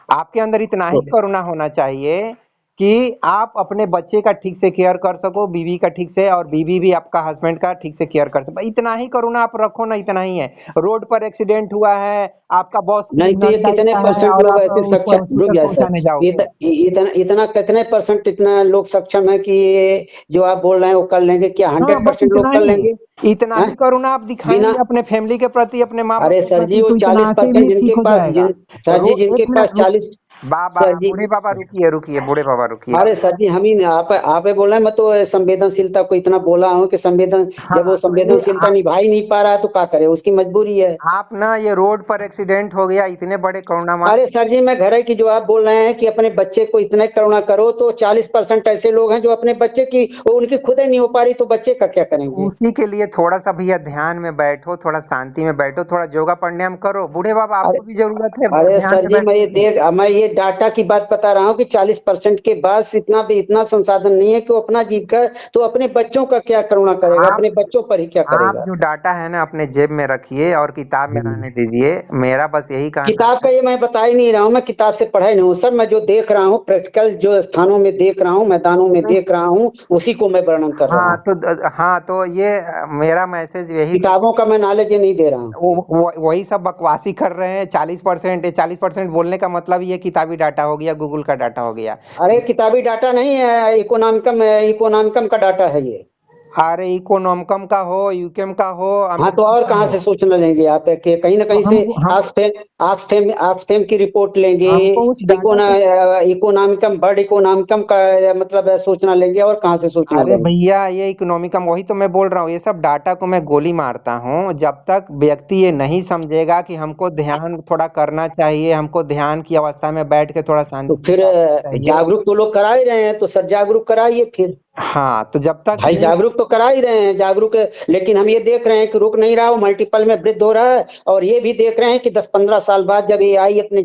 आपके अंदर इतना ही तो करुणा होना चाहिए कि आप अपने बच्चे का ठीक से केयर कर सको, बीवी का ठीक से, और बीवी भी आपका हस्बैंड का ठीक से केयर कर सको। इतना ही करुणा आप रखो ना, इतना ही है। रोड पर एक्सीडेंट हुआ है, आपका बॉस नहीं तो ये क्रिमिनल कितने टाइप का है परसेंट और लोग आप ऐसे उसको सक्षम, रुक हॉस्पिटल जाए पहुंचाने सर, जाओगे। इतना कितने परसेंट इतना लोग सक्षम है कि ये जो आप बोल रहे हैं वो कर लेंगे? क्या हाँ, 100% बस इतना लोग कर ही, लेंगे? इतना हैं? ही करुणा आप बिना, दिखाएंगे अपने फैमिली के प्रति, अपने माँ बाप अरे के सर जी प्रति, वो तो इतना से 40% भी ठीक हो जाएगा। सर जी जिनके एक पास मिनट रुक, 40, बाबा सर जी, बूढ़े बाबा रुकिए, रुकिए बूढ़े बाबा रुकिए। अरे सर जी हम ही आप ही बोल रहे हैं। मैं तो संवेदनशीलता को इतना बोला हूँ कि जब वो हाँ, तो ये संवेदनशीलता निभा ही नहीं पा रहा है तो क्या करे, उसकी मजबूरी है। आप ना, ये रोड पर एक्सीडेंट हो गया, इतने बड़े करुणा मान। अरे सर जी मैं घर है कि जो आप बोल रहे हैं कि अपने बच्चे को इतना करुणा करो, तो 40% ऐसे लोग हैं जो अपने बच्चे की, वो उनकी खुद ही नहीं हो पा रही, तो बच्चे का क्या करेंगे? उसी के लिए थोड़ा सा भैया ध्यान में बैठो, थोड़ा शांति में बैठो, थोड़ा योगा प्राणायाम करो। बूढ़े बाबा अरे आपको भी जरूरत है अरे ध्यान सर में जी बैठने की। मैं ये डाटा की बात बता रहा हूँ कि 40% के बाद इतना संसाधन नहीं है कि वो अपना जीव कर, तो अपने बच्चों का क्या करुणा करेगा? आप अपने बच्चों पर ही क्या आप करेगा? जो डाटा है ना अपने जेब में रखिए और किताब में रहने दीजिए। मेरा बस यही कहना किताब का है। ये मैं बता ही नहीं रहा हूँ, मैं किताब से पढ़ा ही नहीं हूँ सर। मैं जो देख रहा हूँ, प्रैक्टिकल जो स्थानों में देख रहा हूँ, मैदानों में देख रहा हूँ, उसी को मैं वर्णन कर रहा हूँ। हाँ, तो ये मेरा मैसेज यही था। किताबों का मैं नॉलेज ये नहीं दे रहा हूँ। वही सब बकवासी कर रहे हैं। 40%, 40% बोलने का मतलब ये किताबी डाटा हो गया, गूगल का डाटा हो गया। अरे किताबी डाटा नहीं है, इकोनॉमिकम का डाटा है ये। अरे इकोनॉमिकम का हो, यूकेम का हो, हाँ तो अमेरिकन और का कहाँ हो, से सूचना लेंगे आप? कि कहीं ना तो कहीं से ऑक्सफैम की रिपोर्ट लेंगे, हमको उस डाटा को। इकोनॉमिकम, वर्ल्ड इकोनॉमिकम का मतलब सूचना लेंगे, और कहाँ से सूचना अरे लेंगे? भैया ये इकोनॉमिकम, वही तो मैं बोल रहा हूँ, ये सब डाटा को मैं गोली मारता हूँ। जब तक व्यक्ति ये नहीं समझेगा कि हमको ध्यान थोड़ा करना चाहिए, हमको ध्यान की अवस्था में बैठ के थोड़ा तो शांति से फिर बैठना चाहिए। जागरूक तो लोग करा ही रहे हैं, तो सर जागरूक कराइए फिर। हाँ, तो जब तक भाई ये जागरूक तो करा ही रहे हैं, जागरूक लेकिन हम ये देख रहे हैं कि रुक नहीं रहा, वो मल्टीपल में वृद्धि हो रहा है। और ये भी देख रहे हैं कि 10-15 साल बाद जब AI अपने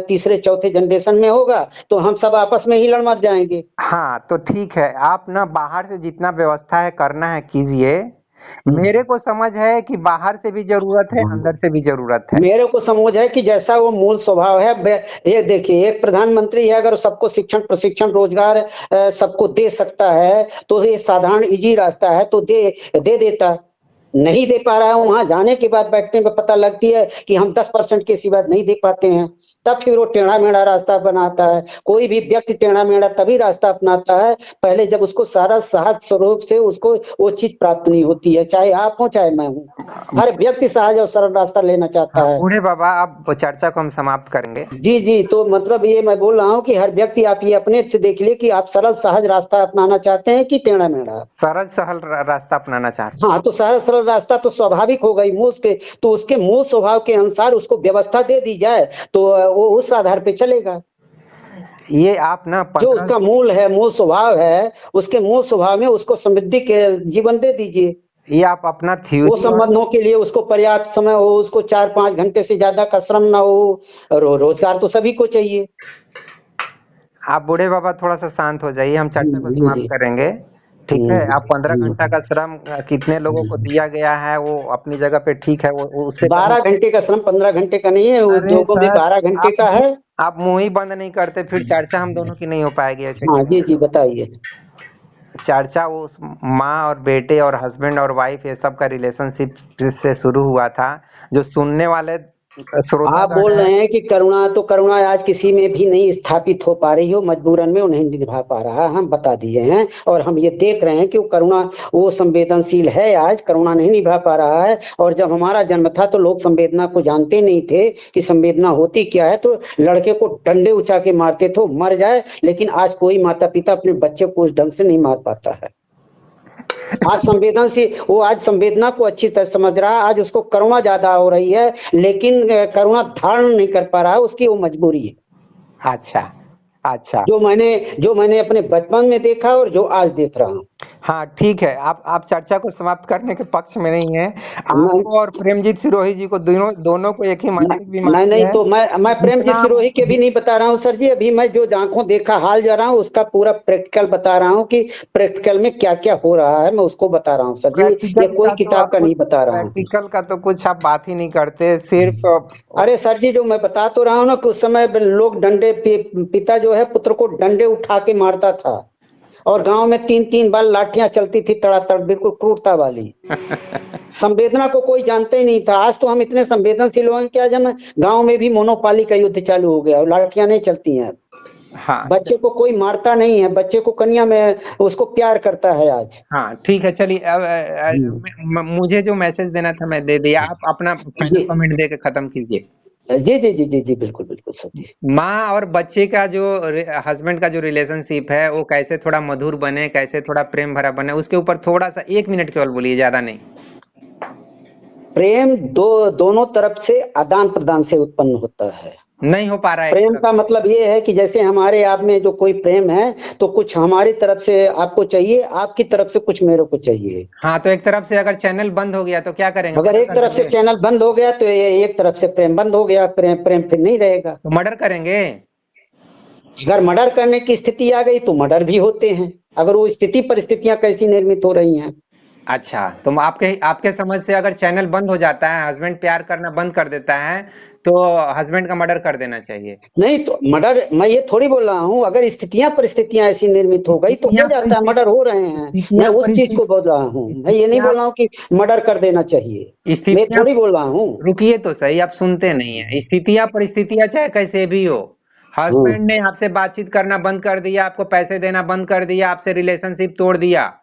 तीसरे चौथे जनरेशन में होगा, तो हम सब आपस में ही लड़ मर जाएंगे। हाँ, तो ठीक है, आप ना बाहर से जितना व्यवस्था है करना है कीजिए, मेरे को समझ है कि बाहर से भी जरूरत है, अंदर से भी जरूरत है। मेरे को समझ है कि जैसा वो मूल स्वभाव है, ये देखिए, एक प्रधानमंत्री है, अगर सबको शिक्षण प्रशिक्षण रोजगार सबको दे सकता है तो ये साधारण इजी रास्ता है, तो दे देता। नहीं दे पा रहा है, वहां जाने के बाद बैठने में पता लगती है कि हम 10% के सिवा नहीं दे पाते हैं, तब फिर वो टेढ़ा मेढ़ा रास्ता अपनाता है। कोई भी व्यक्ति टेढ़ा मेढ़ा तभी रास्ता अपनाता है पहले जब उसको सारा सहज स्वरूप से उसको वो चीज प्राप्त नहीं होती है, चाहे आप हो चाहे मैं हूँ। हर व्यक्ति सहज और सरल रास्ता लेना चाहता हाँ, है। बूढ़े बाबा, अब चर्चा को हम समाप्त करेंगे। जी जी, तो मतलब ये मैं बोल रहा हूँ कि हर व्यक्ति, आप ये अपने से देख लिए कि आप सरल सहज रास्ता अपनाना चाहते हैं कि टेढ़ा मेढ़ा। सरल सहल रास्ता अपनाना चाहते हैं। हाँ, तो सरल सरल रास्ता तो स्वाभाविक होगा ही, तो उसके मूल स्वभाव के अनुसार उसको व्यवस्था दे दी जाए तो वो उस आधार पे चलेगा। ये आप ना जो उसका मूल है, मूल स्वभाव है, उसके मूल स्वभाव में उसको समृद्धि के जीवन दे दीजिए। ये आप अपना वो थ्योरी संबंधों के लिए उसको पर्याप्त समय हो, उसको 4-5 घंटे से ज्यादा का श्रम ना हो, रोजगार तो सभी को चाहिए। आप बूढ़े बाबा थोड़ा सा शांत हो जाइए, हम चर्चा को समाप्त करेंगे, ठीक है। आप 15 घंटा का श्रम कितने लोगों को दिया गया है वो अपनी जगह पे ठीक है, वो उससे 12 घंटे का श्रम 15 घंटे का नहीं है, उद्योगों में 12 घंटे का है। आप मुंह ही बंद नहीं करते, फिर चर्चा हम दोनों की नहीं हो पाएगी ऐसे। हाँ जी जी, बताइए। चर्चा उस माँ और बेटे और हस्बैंड और वाइफ ये सब का रिलेशनशिप से शुरू हुआ था। जो सुनने वाले श्रोता आप बोल रहे हैं कि करुणा आज किसी में भी नहीं स्थापित हो पा रही हो, मजबूरन में वो नहीं निभा पा रहा, हम बता दिए हैं। और हम ये देख रहे हैं कि वो करुणा, वो संवेदनशील है, आज करुणा नहीं निभा पा रहा है। और जब हमारा जन्म था तो लोग संवेदना को जानते नहीं थे कि संवेदना होती क्या है, तो लड़के को डंडे उठा के मारते थे मर जाए। लेकिन आज कोई माता पिता अपने बच्चे को उस ढंग से नहीं मार पाता है। आज संवेदनशील, वो आज संवेदना को अच्छी तरह समझ रहा है, आज उसको करुणा ज्यादा हो रही है, लेकिन करुणा धारण नहीं कर पा रहा है, उसकी वो मजबूरी है। अच्छा अच्छा, जो मैंने अपने बचपन में देखा और जो आज देख रहा हूँ। हाँ ठीक है, आप चर्चा को समाप्त करने के पक्ष में नहीं है। आपको और प्रेमजीत सिरोही जी को दोनों को एक ही मानसिक बीमारी नहीं, तो मैं प्रेमजीत सिरोही के भी नहीं बता रहा हूँ सर जी। अभी मैं जो आंखों देखा हाल जा रहा हूँ उसका पूरा प्रैक्टिकल बता रहा हूँ कि प्रैक्टिकल में क्या क्या हो रहा है, मैं उसको बता रहा हूँ सर जी। ये कोई किताब का नहीं बता रहा हूँ। प्रैक्टिकल का तो कुछ आप बात ही नहीं करते, सिर्फ अरे सर जी, जो मैं बता तो रहा हूँ ना कि उस समय लोग पिता जो है पुत्र को डंडे उठा के मारता था, और गांव में 3-3 बार लाठियां चलती थी तड़ातड़, बिल्कुल क्रूरता वाली। संवेदना को कोई जानता ही नहीं था। आज तो हम इतने संवेदनशील हो गए कि आज हम गांव में भी मोनोपाली का युद्ध चालू हो गया और लाठियां नहीं चलती हैं। हाँ, बच्चे को कोई मारता नहीं है, बच्चे को कन्या में उसको प्यार करता है आज। हाँ ठीक है, चलिए अब मुझे जो मैसेज देना था मैं दे दिया, आप अपना कमेंट दे के खत्म कीजिए। जी जी जी जी जी, बिल्कुल बिल्कुल सर जी। माँ और बच्चे का जो हस्बैंड का जो रिलेशनशिप है वो कैसे थोड़ा मधुर बने, कैसे थोड़ा प्रेम भरा बने, उसके ऊपर थोड़ा सा 1 मिनट केवल बोलिए, ज्यादा नहीं। प्रेम दोनों तरफ से आदान प्रदान से उत्पन्न होता है। नहीं हो पा रहा है। प्रेम का मतलब ये है कि जैसे हमारे आप में जो कोई प्रेम है तो कुछ हमारी तरफ से आपको चाहिए, आपकी तरफ से कुछ मेरे को चाहिए। हाँ, तो एक तरफ से अगर चैनल बंद हो गया तो क्या करेंगे? अगर एक तरफ से चैनल बंद हो गया तो एक तरफ से प्रेम बंद हो गया, प्रेम फिर नहीं रहेगा। तो मर्डर करेंगे? अगर मर्डर करने की स्थिति आ गई तो मर्डर भी होते हैं, अगर वो स्थिति परिस्थितियां कैसी निर्मित हो रही हैं। अच्छा, तो आपके समझ से अगर चैनल बंद हो जाता है, हस्बैंड प्यार करना बंद कर देता है, तो हस्बैंड का मर्डर कर देना चाहिए? नहीं, तो मर्डर, मैं ये थोड़ी बोल रहा हूँ, अगर परिस्थितियां ऐसी निर्मित हो गई तो हो जाता है, मर्डर हो रहे हैं। मैं उस चीज को बोल रहा हूँ, मैं ये नहीं बोल रहा हूँ कि मर्डर कर देना चाहिए, मैं थोड़ी बोल रहा हूँ। रुकिए तो सही, आप सुनते नहीं है। स्थितियां परिस्थितियां चाहे कैसे भी हो, हस्बैंड ने आपसे बातचीत करना बंद कर दिया, आपको पैसे देना बंद कर दिया, आपसे रिलेशनशिप तोड़ दिया,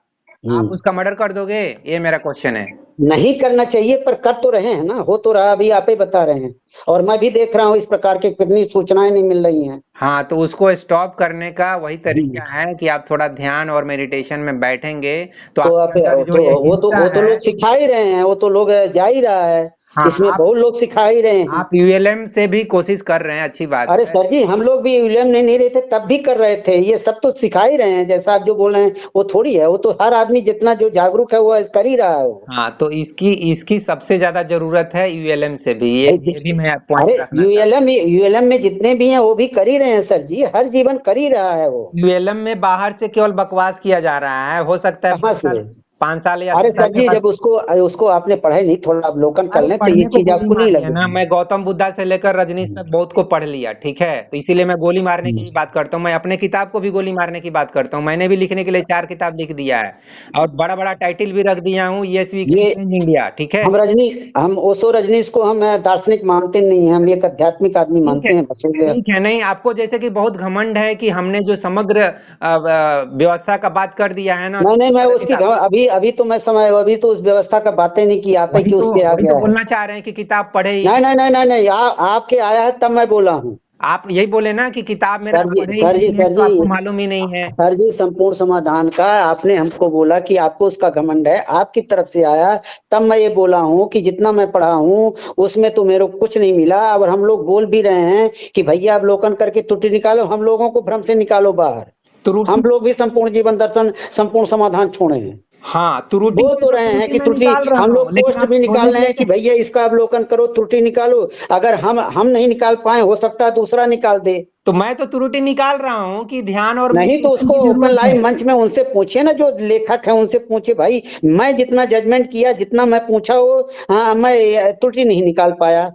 आप उसका मर्डर कर दोगे? ये मेरा क्वेश्चन है। नहीं करना चाहिए, पर कर तो रहे हैं ना, हो तो रहा, अभी आप ही बता रहे हैं, और मैं भी देख रहा हूँ इस प्रकार की कितनी सूचनाएं नहीं मिल रही हैं। हाँ, तो उसको स्टॉप करने का वही तरीका है कि आप थोड़ा ध्यान और मेडिटेशन में बैठेंगे तो वो तो लोग सिखा ही रहे हैं, वो तो लोग जा ही रहा है। हाँ, इसमें बहुत लोग सिखा ही रहे हैं। आप यूएलएम से भी कोशिश कर रहे हैं, अच्छी बात है। अरे सर जी, हम लोग भी यूएलएम नहीं रहे थे तब भी कर रहे थे, ये सब तो सिखा ही रहे हैं। जैसा आप जो बोल रहे हैं वो थोड़ी है, वो तो हर आदमी जितना जो जागरूक है वो कर ही रहा है वो। हाँ, तो इसकी सबसे ज्यादा जरूरत है यूएलएम से भी, ये भी मैं पॉइंट रखना। यूएलएम में जितने भी हैं वो भी कर ही रहे हैं सर जी, हर जीवन कर ही रहा है वो। यूएलएम में बाहर से केवल बकवास किया जा रहा है, हो सकता है 5 साल या अरे 6 साल सर के जी, बाद। जब उसको उसको आपने पढ़ाई नहीं, थोड़ा अवलोकन कर अरे लें तो पढ़ने ये को चीज गोली आपको नहीं मारनी है ना, लगेगी। मैं गौतम बुद्धा से लेकर रजनीश तक बहुत को पढ़ लिया, ठीक है, तो इसीलिए मैं गोली मारने की भी बात करता हूँ। मैं अपने किताब को भी गोली मारने की बात करता हूँ, मैंने भी लिखने के लिए 4 किताब लिख दिया है, और बड़ा बड़ा टाइटल भी रख दिया हूँ, ईएसवी ये चेंज इंडिया, ठीक है। हम ओशो रजनीश को हम दार्शनिक मानते नहीं हैं, हम एक आध्यात्मिक आदमी ठीक है, मानते हैं बस हो गया। ठीक है, नहीं आपको जैसे कि बहुत घमंड है कि हमने जो समग्र व्यवस्था का बात कर दिया है ना, नहीं नहीं, मैं उसकी किताब, अभी अभी तो मैं समय अभी तो उस व्यवस्था का बातें नहीं की, आप ही की उस पे आ वही तो गया है। बोलना चाह रहे हैं कि किताब पढ़े ही नहीं नहीं। नहीं नहीं नहीं नहीं, आपके आया है तब मैं बोला हूँ। आप यही बोले ना कि किताब मेरा सर जी पढ़े ही सर जी नहीं है, सर तो जी आपको मालूम ही नहीं है। सर जी, संपूर्ण समाधान का आपने हमको बोला कि आपको उसका घमंड है, आपकी तरफ से आया, तब मैं ये बोला हूँ कि जितना मैं पढ़ा हूँ उसमें तो मेरे को कुछ नहीं मिला। और हम लोग बोल भी रहे हैं कि भैया अवलोकन करके त्रुटि निकालो, हम लोगों को भ्रम से निकालो बाहर। हम त्रुटि, लोग भी संपूर्ण जीवन दर्शन, संपूर्ण समाधान छोड़े हैं। हाँ त्रुटि बोल है तो तो रहे हैं त्रुटि कि मैं त्रुटि, निकाल हम रहा हूँ, लोग लेकिन पोस्ट आप भी निकाल छोड़ने के रहे लिए हैं कि भैया इसका अवलोकन करो, त्रुटि निकालो। अगर हम नहीं निकाल पाए, हो सकता है दूसरा निकाल दे। तो मैं तो त्रुटि निकाल रहा हूँ कि ध्यान और नहीं तो मेडिटेशन उसको की ओपन जरूरत है। लाइन मंच में उनसे पूछिए ना, जो लेखक है उनसे पूछिए भाई, मैं जितना जजमेंट किया, जितना मैं पूछा वो, हाँ मैं त्रुटि नहीं निकाल पाया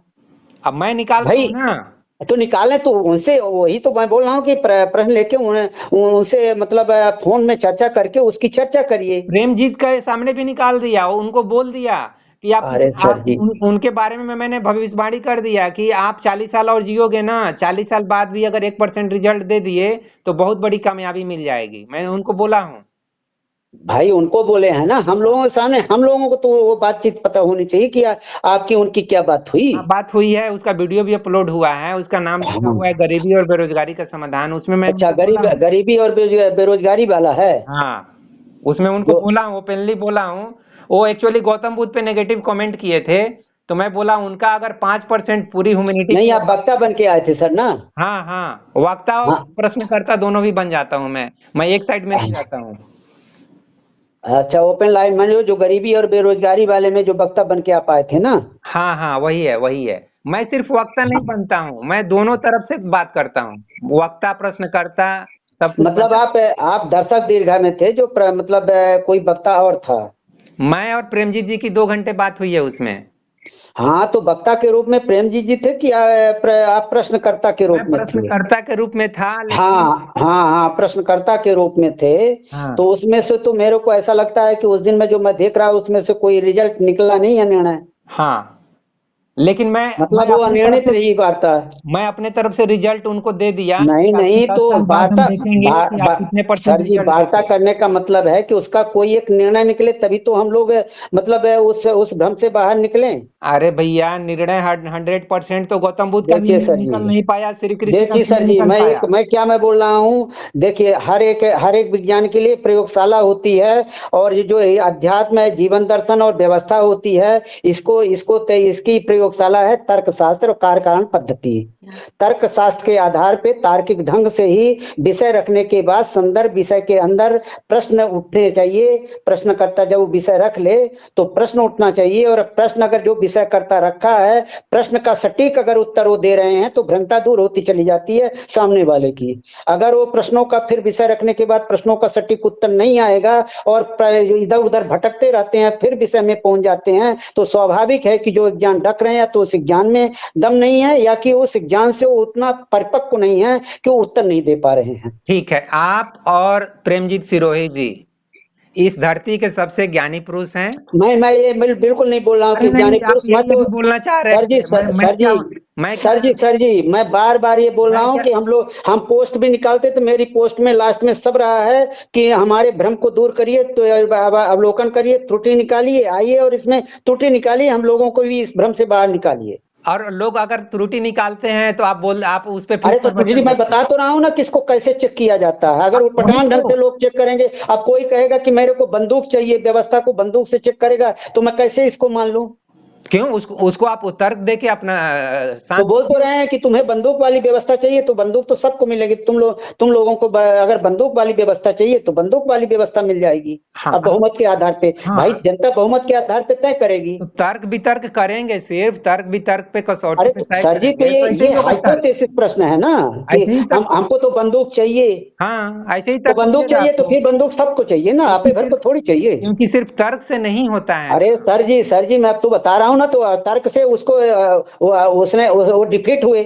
अब मैं निकाल रहा भाई। हूँ ना। तो निकालें तो उनसे, वही तो मैं बोल रहा हूँ कि प्रश्न लेके उनसे मतलब फोन में चर्चा करके उसकी चर्चा करिए। प्रेमजीत के सामने भी निकाल दिया, उनको बोल दिया कि अरे सर जी, उनके बारे में मैंने भविष्यवाणी कर दिया कि आप 40 साल और जियोगे ना, 40 साल बाद भी अगर 1% रिजल्ट दे दिए तो बहुत बड़ी कामयाबी मिल जाएगी, मैंने उनको बोला हूँ। भाई उनको बोले हैं ना, हम लोगों के सामने, हम लोगों को तो वो बातचीत पता होनी चाहिए कि आपकी उनकी क्या बात हुई। हाँ बात हुई है, उसका वीडियो भी अपलोड हुआ है, उसका नाम लिखा हाँ। हुआ है गरीबी और बेरोजगारी का समाधान, उसमें मैं अच्छा, उनको बोला हूँ। गरीबी और बेरोजगारी वाला है हाँ उसमें उनको जो। बोला हूँ, ओपनली बोला हूँ। वो एक्चुअली गौतम बुद्ध पे नेगेटिव कमेंट किए थे, तो मैं बोला उनका अगर 5% पूरी ह्यूमैनिटी नहीं, को। आप वक्ता बन के आए थे सर ना। हाँ हाँ, वक्ता और हाँ। प्रश्नकर्ता दोनों भी बन जाता हूँ मैं एक साइड में नहीं रहता हूँ। अच्छा, ओपन लाइन में जो गरीबी और बेरोजगारी वाले में जो वक्ता बन के आप आए थे ना। हाँ हाँ वही है वही है। मैं सिर्फ वक्ता नहीं बनता हूँ, मैं दोनों तरफ से बात करता हूँ, वक्ता प्रश्नकर्ता सब कुछ बन मतलब जाता आप दर्शक दीर्घा में थे, जो मतलब कोई वक्ता और था। हूँ। मैं और प्रेमजीत जी की 2 घंटे बात हुई है उसमें। हाँ, तो वक्ता के रूप में प्रेम जी थे कि आप प्रश्नकर्ता के मैं रूप में थे। प्रश्नकर्ता के रूप में था लेकिन। हाँ हाँ हाँ, प्रश्नकर्ता के रूप में थे। हाँ तो उसमें से तो मेरे को ऐसा लगता है कि उस दिन में जो मैं देख रहा हूँ उसमें से कोई रिजल्ट निकला नहीं है, निर्णय। हाँ, लेकिन मतलब वो अनिर्णित रही वार्ता। मैं अपने तरफ से रिजल्ट उनको दे दिया नहीं कि आपको नहीं, 10 तो साल बाद हम वार्ता देखेंगे कि आप कितने परसेंट सर जी, रिजल्ट वार्ता देते। करने का मतलब है कि उसका कोई एक निर्णय निकले, तभी तो हम लोग मतलब उस भ्रम से बाहर निकले। अरे भैया निर्णय 100% तो गौतम बुद्ध का भी देखिए सर निकल जी, नहीं पाया, श्री कृष्ण का देखिए भी सर नहीं जी, निकल पाया। मैं बोल रहा हूँ। देखिए, हर एक विज्ञान के लिए प्रयोगशाला होती है, और ये जो अध्यात्म है, जीवन दर्शन और व्यवस्था होती है, इसकी प्रयोगशाला है तर्कशास्त्र और कार्य कारण पद्धति। तर्कशास्त्र के आधार पे तार्किक ढंग से ही विषय रखने के बाद संदर्भ विषय के अंदर प्रश्न उठने चाहिए। प्रश्नकर्ता जब वो विषय रख ले तो प्रश्न उठना चाहिए, और प्रश्न अगर जो विषय करता रखा है, प्रश्न का सटीक अगर उत्तर वो दे रहे हैं तो भ्रमता दूर होती चली जाती है सामने वाले की। अगर वो प्रश्नों का फिर विषय रखने के बाद प्रश्नों का सटीक उत्तर नहीं आएगा और इधर उधर भटकते रहते हैं, फिर विषय में पहुंच जाते हैं, तो स्वाभाविक है कि जो ज्ञान रख रहे हैं तो उस ज्ञान में दम नहीं है, या कि उस ज्ञान से वो उतना परिपक्व नहीं है कि वो उत्तर नहीं दे पा रहे हैं। ठीक है, आप और प्रेमजीत सिरोही जी इस धरती के सबसे ज्ञानी पुरुष हैं। मैं ये बिल्कुल नहीं बोल रहा हूँ अरे कि नहीं, ज्ञानी पुरुष, आप मैं यही तो अभी बोलना चाह रहे सर जी थे, मैं क्या, मैं क्या, सर जी, मैं बार बार ये बोल रहा मैं हूँ क्या, कि हम पोस्ट भी निकालते, तो मेरी पोस्ट में लास्ट में सब रहा है कि हमारे भ्रम को दूर करिए, तो अवलोकन करिए, त्रुटि निकालिए, आइए और इसमें त्रुटि निकालिए, हम लोगों को भी इस भ्रम से बाहर निकालिए। और लोग अगर त्रुटि निकालते हैं तो आप उस पे अरे तो त्रुटि मैं बता तो रहा हूँ ना, किसको कैसे चेक किया जाता है। अगर वो वही पठान ढंग तो। से लोग चेक करेंगे, अब कोई कहेगा कि मेरे को बंदूक चाहिए, व्यवस्था को बंदूक से चेक करेगा, तो मैं कैसे इसको मान लूँ। क्यों उसको आप तर्क दे के अपना तो बोल तो रहे हैं कि तुम्हें बंदूक वाली व्यवस्था चाहिए तो बंदूक तो सबको मिलेगी, तुम लोगों को अगर बंदूक वाली व्यवस्था चाहिए तो बंदूक वाली व्यवस्था मिल जाएगी। हाँ, अब बहुमत के आधार पे भाई जनता बहुमत के आधार पे तय करेगी। तो तर्क वितर्क करेंगे, सिर्फ तर्क वितर्क पे कसौटी अरे पे तय सर जी, तो करेंगे, ये हाइपोथेसिस प्रश्न है ना कि हमको तो बंदूक चाहिए। हाँ, ऐसे ही तो बंदूक चाहिए तो फिर बंदूक सबको चाहिए ना, आपके घर को थोड़ी चाहिए। क्योंकि सिर्फ तर्क से नहीं होता है। अरे सर जी मैं अब तो बता रहा हूँ ना, तो तर्क से उसको वो डिफीट हुए।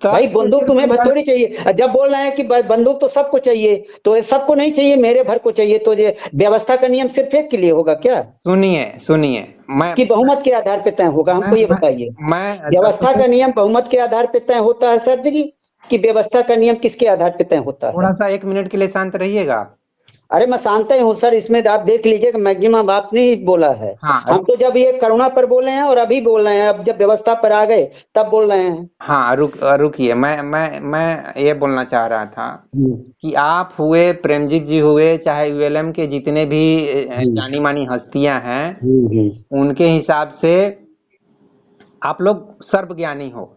भाई बंदूक तुम्हें थोड़ी चाहिए, जब बोल रहे हैं कि बंदूक तो सबको चाहिए, तो सबको नहीं चाहिए, मेरे भर को चाहिए, तो ये व्यवस्था का नियम सिर्फ एक के लिए होगा क्या? सुनिए मैं कि बहुमत के आधार पे तय होगा, हमको ये बताइए। व्यवस्था का नियम बहुमत के आधार पे तय होता है सर जी, कि व्यवस्था का नियम किसके आधार पे तय होता है? थोड़ा सा 1 मिनट के लिए शांत रहिएगा। अरे मैं शांत ही हूँ सर, इसमें आप देख लीजिए कि मैक्सिमम आपने ही बोला है। हाँ, हम तो जब ये करुणा पर बोले हैं और अभी बोल रहे हैं, अब जब व्यवस्था पर आ गए तब बोल रहे हैं। हाँ, रुकिए, मैं ये बोलना चाह रहा था कि आप हुए, प्रेमजीत जी हुए, चाहे यूएलएम के जितने भी जानी मानी हस्तियां हैं, उनके हिसाब से आप लोग सर्वज्ञानी हो।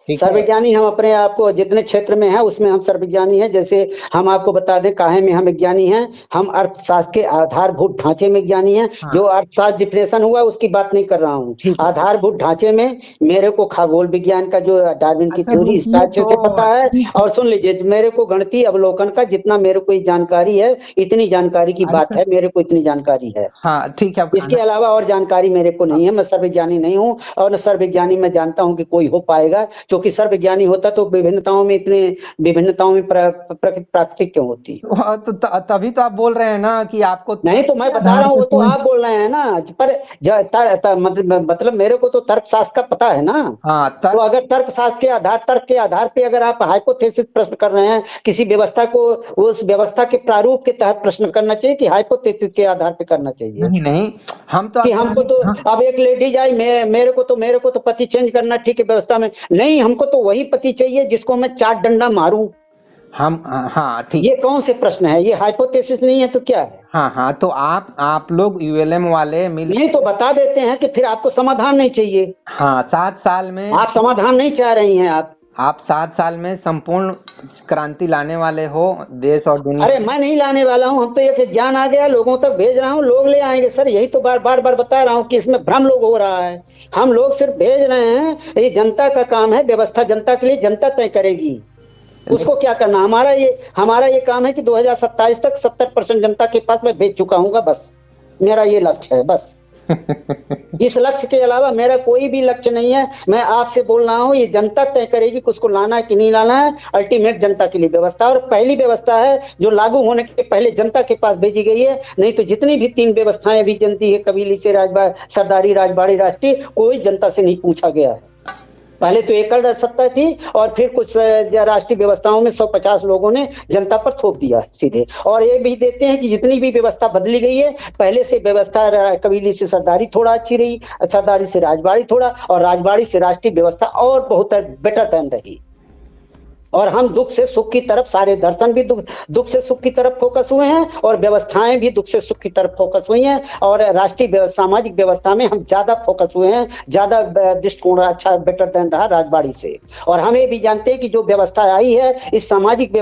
सर्वज्ञानी हम अपने आप को जितने क्षेत्र में है उसमें हम सर्वज्ञानी हैं। जैसे हम आपको बता दें काहे में हम विज्ञानी हैं, हम अर्थशास्त्र के आधारभूत ढांचे में ज्ञानी हैं। हाँ। जो अर्थशास्त्र डिप्रेशन हुआ उसकी बात नहीं कर रहा हूँ, आधारभूत ढांचे में मेरे को खगोल विज्ञान का जो डार्विन की थ्योरी स्टार्ट से पता है। और सुन लीजिए, मेरे को गणितीय अवलोकन का जितना मेरे को जानकारी है, इतनी जानकारी की बात है, मेरे को इतनी जानकारी है। हाँ ठीक है, इसके अलावा और जानकारी मेरे को नहीं है। मैं सर्वज्ञानी नहीं हूँ, और न सर्वज्ञानी मैं जानता हूँ कि कोई हो पाएगा, क्योंकि सर्वज्ञानी होता तो विभिन्नताओं में प्राकृतिक क्यों होती? तो तभी तो आप बोल रहे हैं ना कि आपको नहीं, तो मैं बता रहा हूँ, वो तो आप बोल रहे हैं ना। पर मतलब मेरे को तो तर्कशास्त्र का पता है ना। हाँ, तो अगर तर्क के आधार पे अगर आप हाइपोथेसिस प्रश्न कर रहे हैं, किसी व्यवस्था को उस व्यवस्था के प्रारूप के तहत प्रश्न करना चाहिए कि हाइपोथेसिस के आधार पे करना चाहिए? नहीं, हमको तो अब एक लेडीज आई, मेरे को तो पति चेंज करना ठीक है व्यवस्था में नहीं, हमको तो वही पति चाहिए जिसको मैं 4 डंडा मारूं। हाँ ठीक। ये कौन से प्रश्न है? ये हाइपोथेसिस नहीं है तो क्या है? हाँ, तो आप लोग यूएलएम वाले मिल नहीं तो बता देते हैं कि फिर आपको समाधान नहीं चाहिए। हाँ, 7 साल में आप समाधान नहीं चाह रही हैं। आप 7 साल में संपूर्ण क्रांति लाने वाले हो देश और दुनिया। अरे मैं नहीं लाने वाला हूँ, हम तो ये ज्ञान आ गया, लोगों तक भेज रहा हूँ, लोग ले आएंगे सर। यही तो बार बार बता रहा हूँ कि इसमें भ्रम लोग हो रहा है। हम लोग सिर्फ भेज रहे हैं, ये जनता का काम है, व्यवस्था जनता के लिए, जनता तय करेगी उसको क्या करना। हमारा ये काम है कि 2027 तक 70% जनता के पास मैं भेज चुका हूँ, बस मेरा ये लक्ष्य है बस। इस लक्ष्य के अलावा मेरा कोई भी लक्ष्य नहीं है। मैं आपसे बोल रहा हूँ, ये जनता तय करेगी कि उसको लाना है कि नहीं लाना है। अल्टीमेट जनता के लिए व्यवस्था, और पहली व्यवस्था है जो लागू होने के पहले जनता के पास भेजी गई है। नहीं तो जितनी भी 3 व्यवस्थाएं भी जनती है, कबीले से सरदारी, राजबाड़ी, राष्ट्रीय, कोई जनता से नहीं पूछा गया है। पहले तो एकल सत्ता थी और फिर कुछ राष्ट्रीय व्यवस्थाओं में 150 लोगों ने जनता पर थोप दिया सीधे। और ये भी देते हैं कि जितनी भी व्यवस्था बदली गई है, पहले से व्यवस्था कबीले से सरदारी थोड़ा अच्छी रही, सरदारी से राजबाड़ी थोड़ा, और राजबाड़ी से राष्ट्रीय व्यवस्था और बहुत बेटर देन रही। और हम दुख से सुख की तरफ, सारे दर्शन भी दुख से सुख की तरफ फोकस हुए हैं, और व्यवस्थाएं भी दुख से सुख की तरफ फोकस हुई हैं। और राष्ट्रीय सामाजिक व्यवस्था में हम ज्यादा फोकस हुए हैं, ज्यादा दृष्टिकोण अच्छा बेटर देन रहा राजबाड़ी से। और हम ये भी जानते हैं कि जो व्यवस्था आई है, इस सामाजिक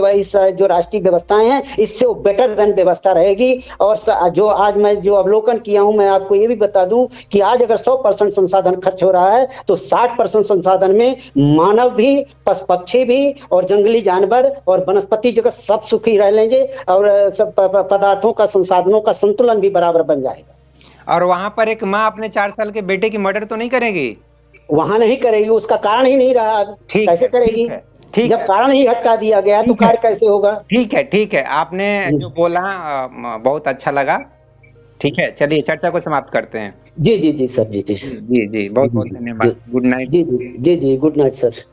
जो राष्ट्रीय व्यवस्थाएं हैं, इससे वो बेटर देन व्यवस्था रहेगी। और जो आज मैं जो अवलोकन किया हूँ, मैं आपको ये भी बता दूं कि आज अगर 100% संसाधन खर्च हो रहा है, तो 60% संसाधन में मानव भी, पशु पक्षी भी, और जंगली जानवर और वनस्पति जगत सब सुखी रह लेंगे, और सब पदार्थों का, संसाधनों का संतुलन भी बराबर बन जाएगा। और वहाँ पर एक माँ अपने 4 साल के बेटे की मर्डर तो नहीं करेगी? वहाँ नहीं करेगी, उसका कारण ही नहीं रहा। कैसे करेगी? ठीक, जब कारण ही हटा दिया गया तो कार्य कैसे होगा? ठीक है, आपने जो बोला बहुत अच्छा लगा। ठीक है, चलिए चर्चा को समाप्त करते हैं। जी सर, जी बहुत बहुत धन्यवाद। Good night. जी गुड नाइट सर।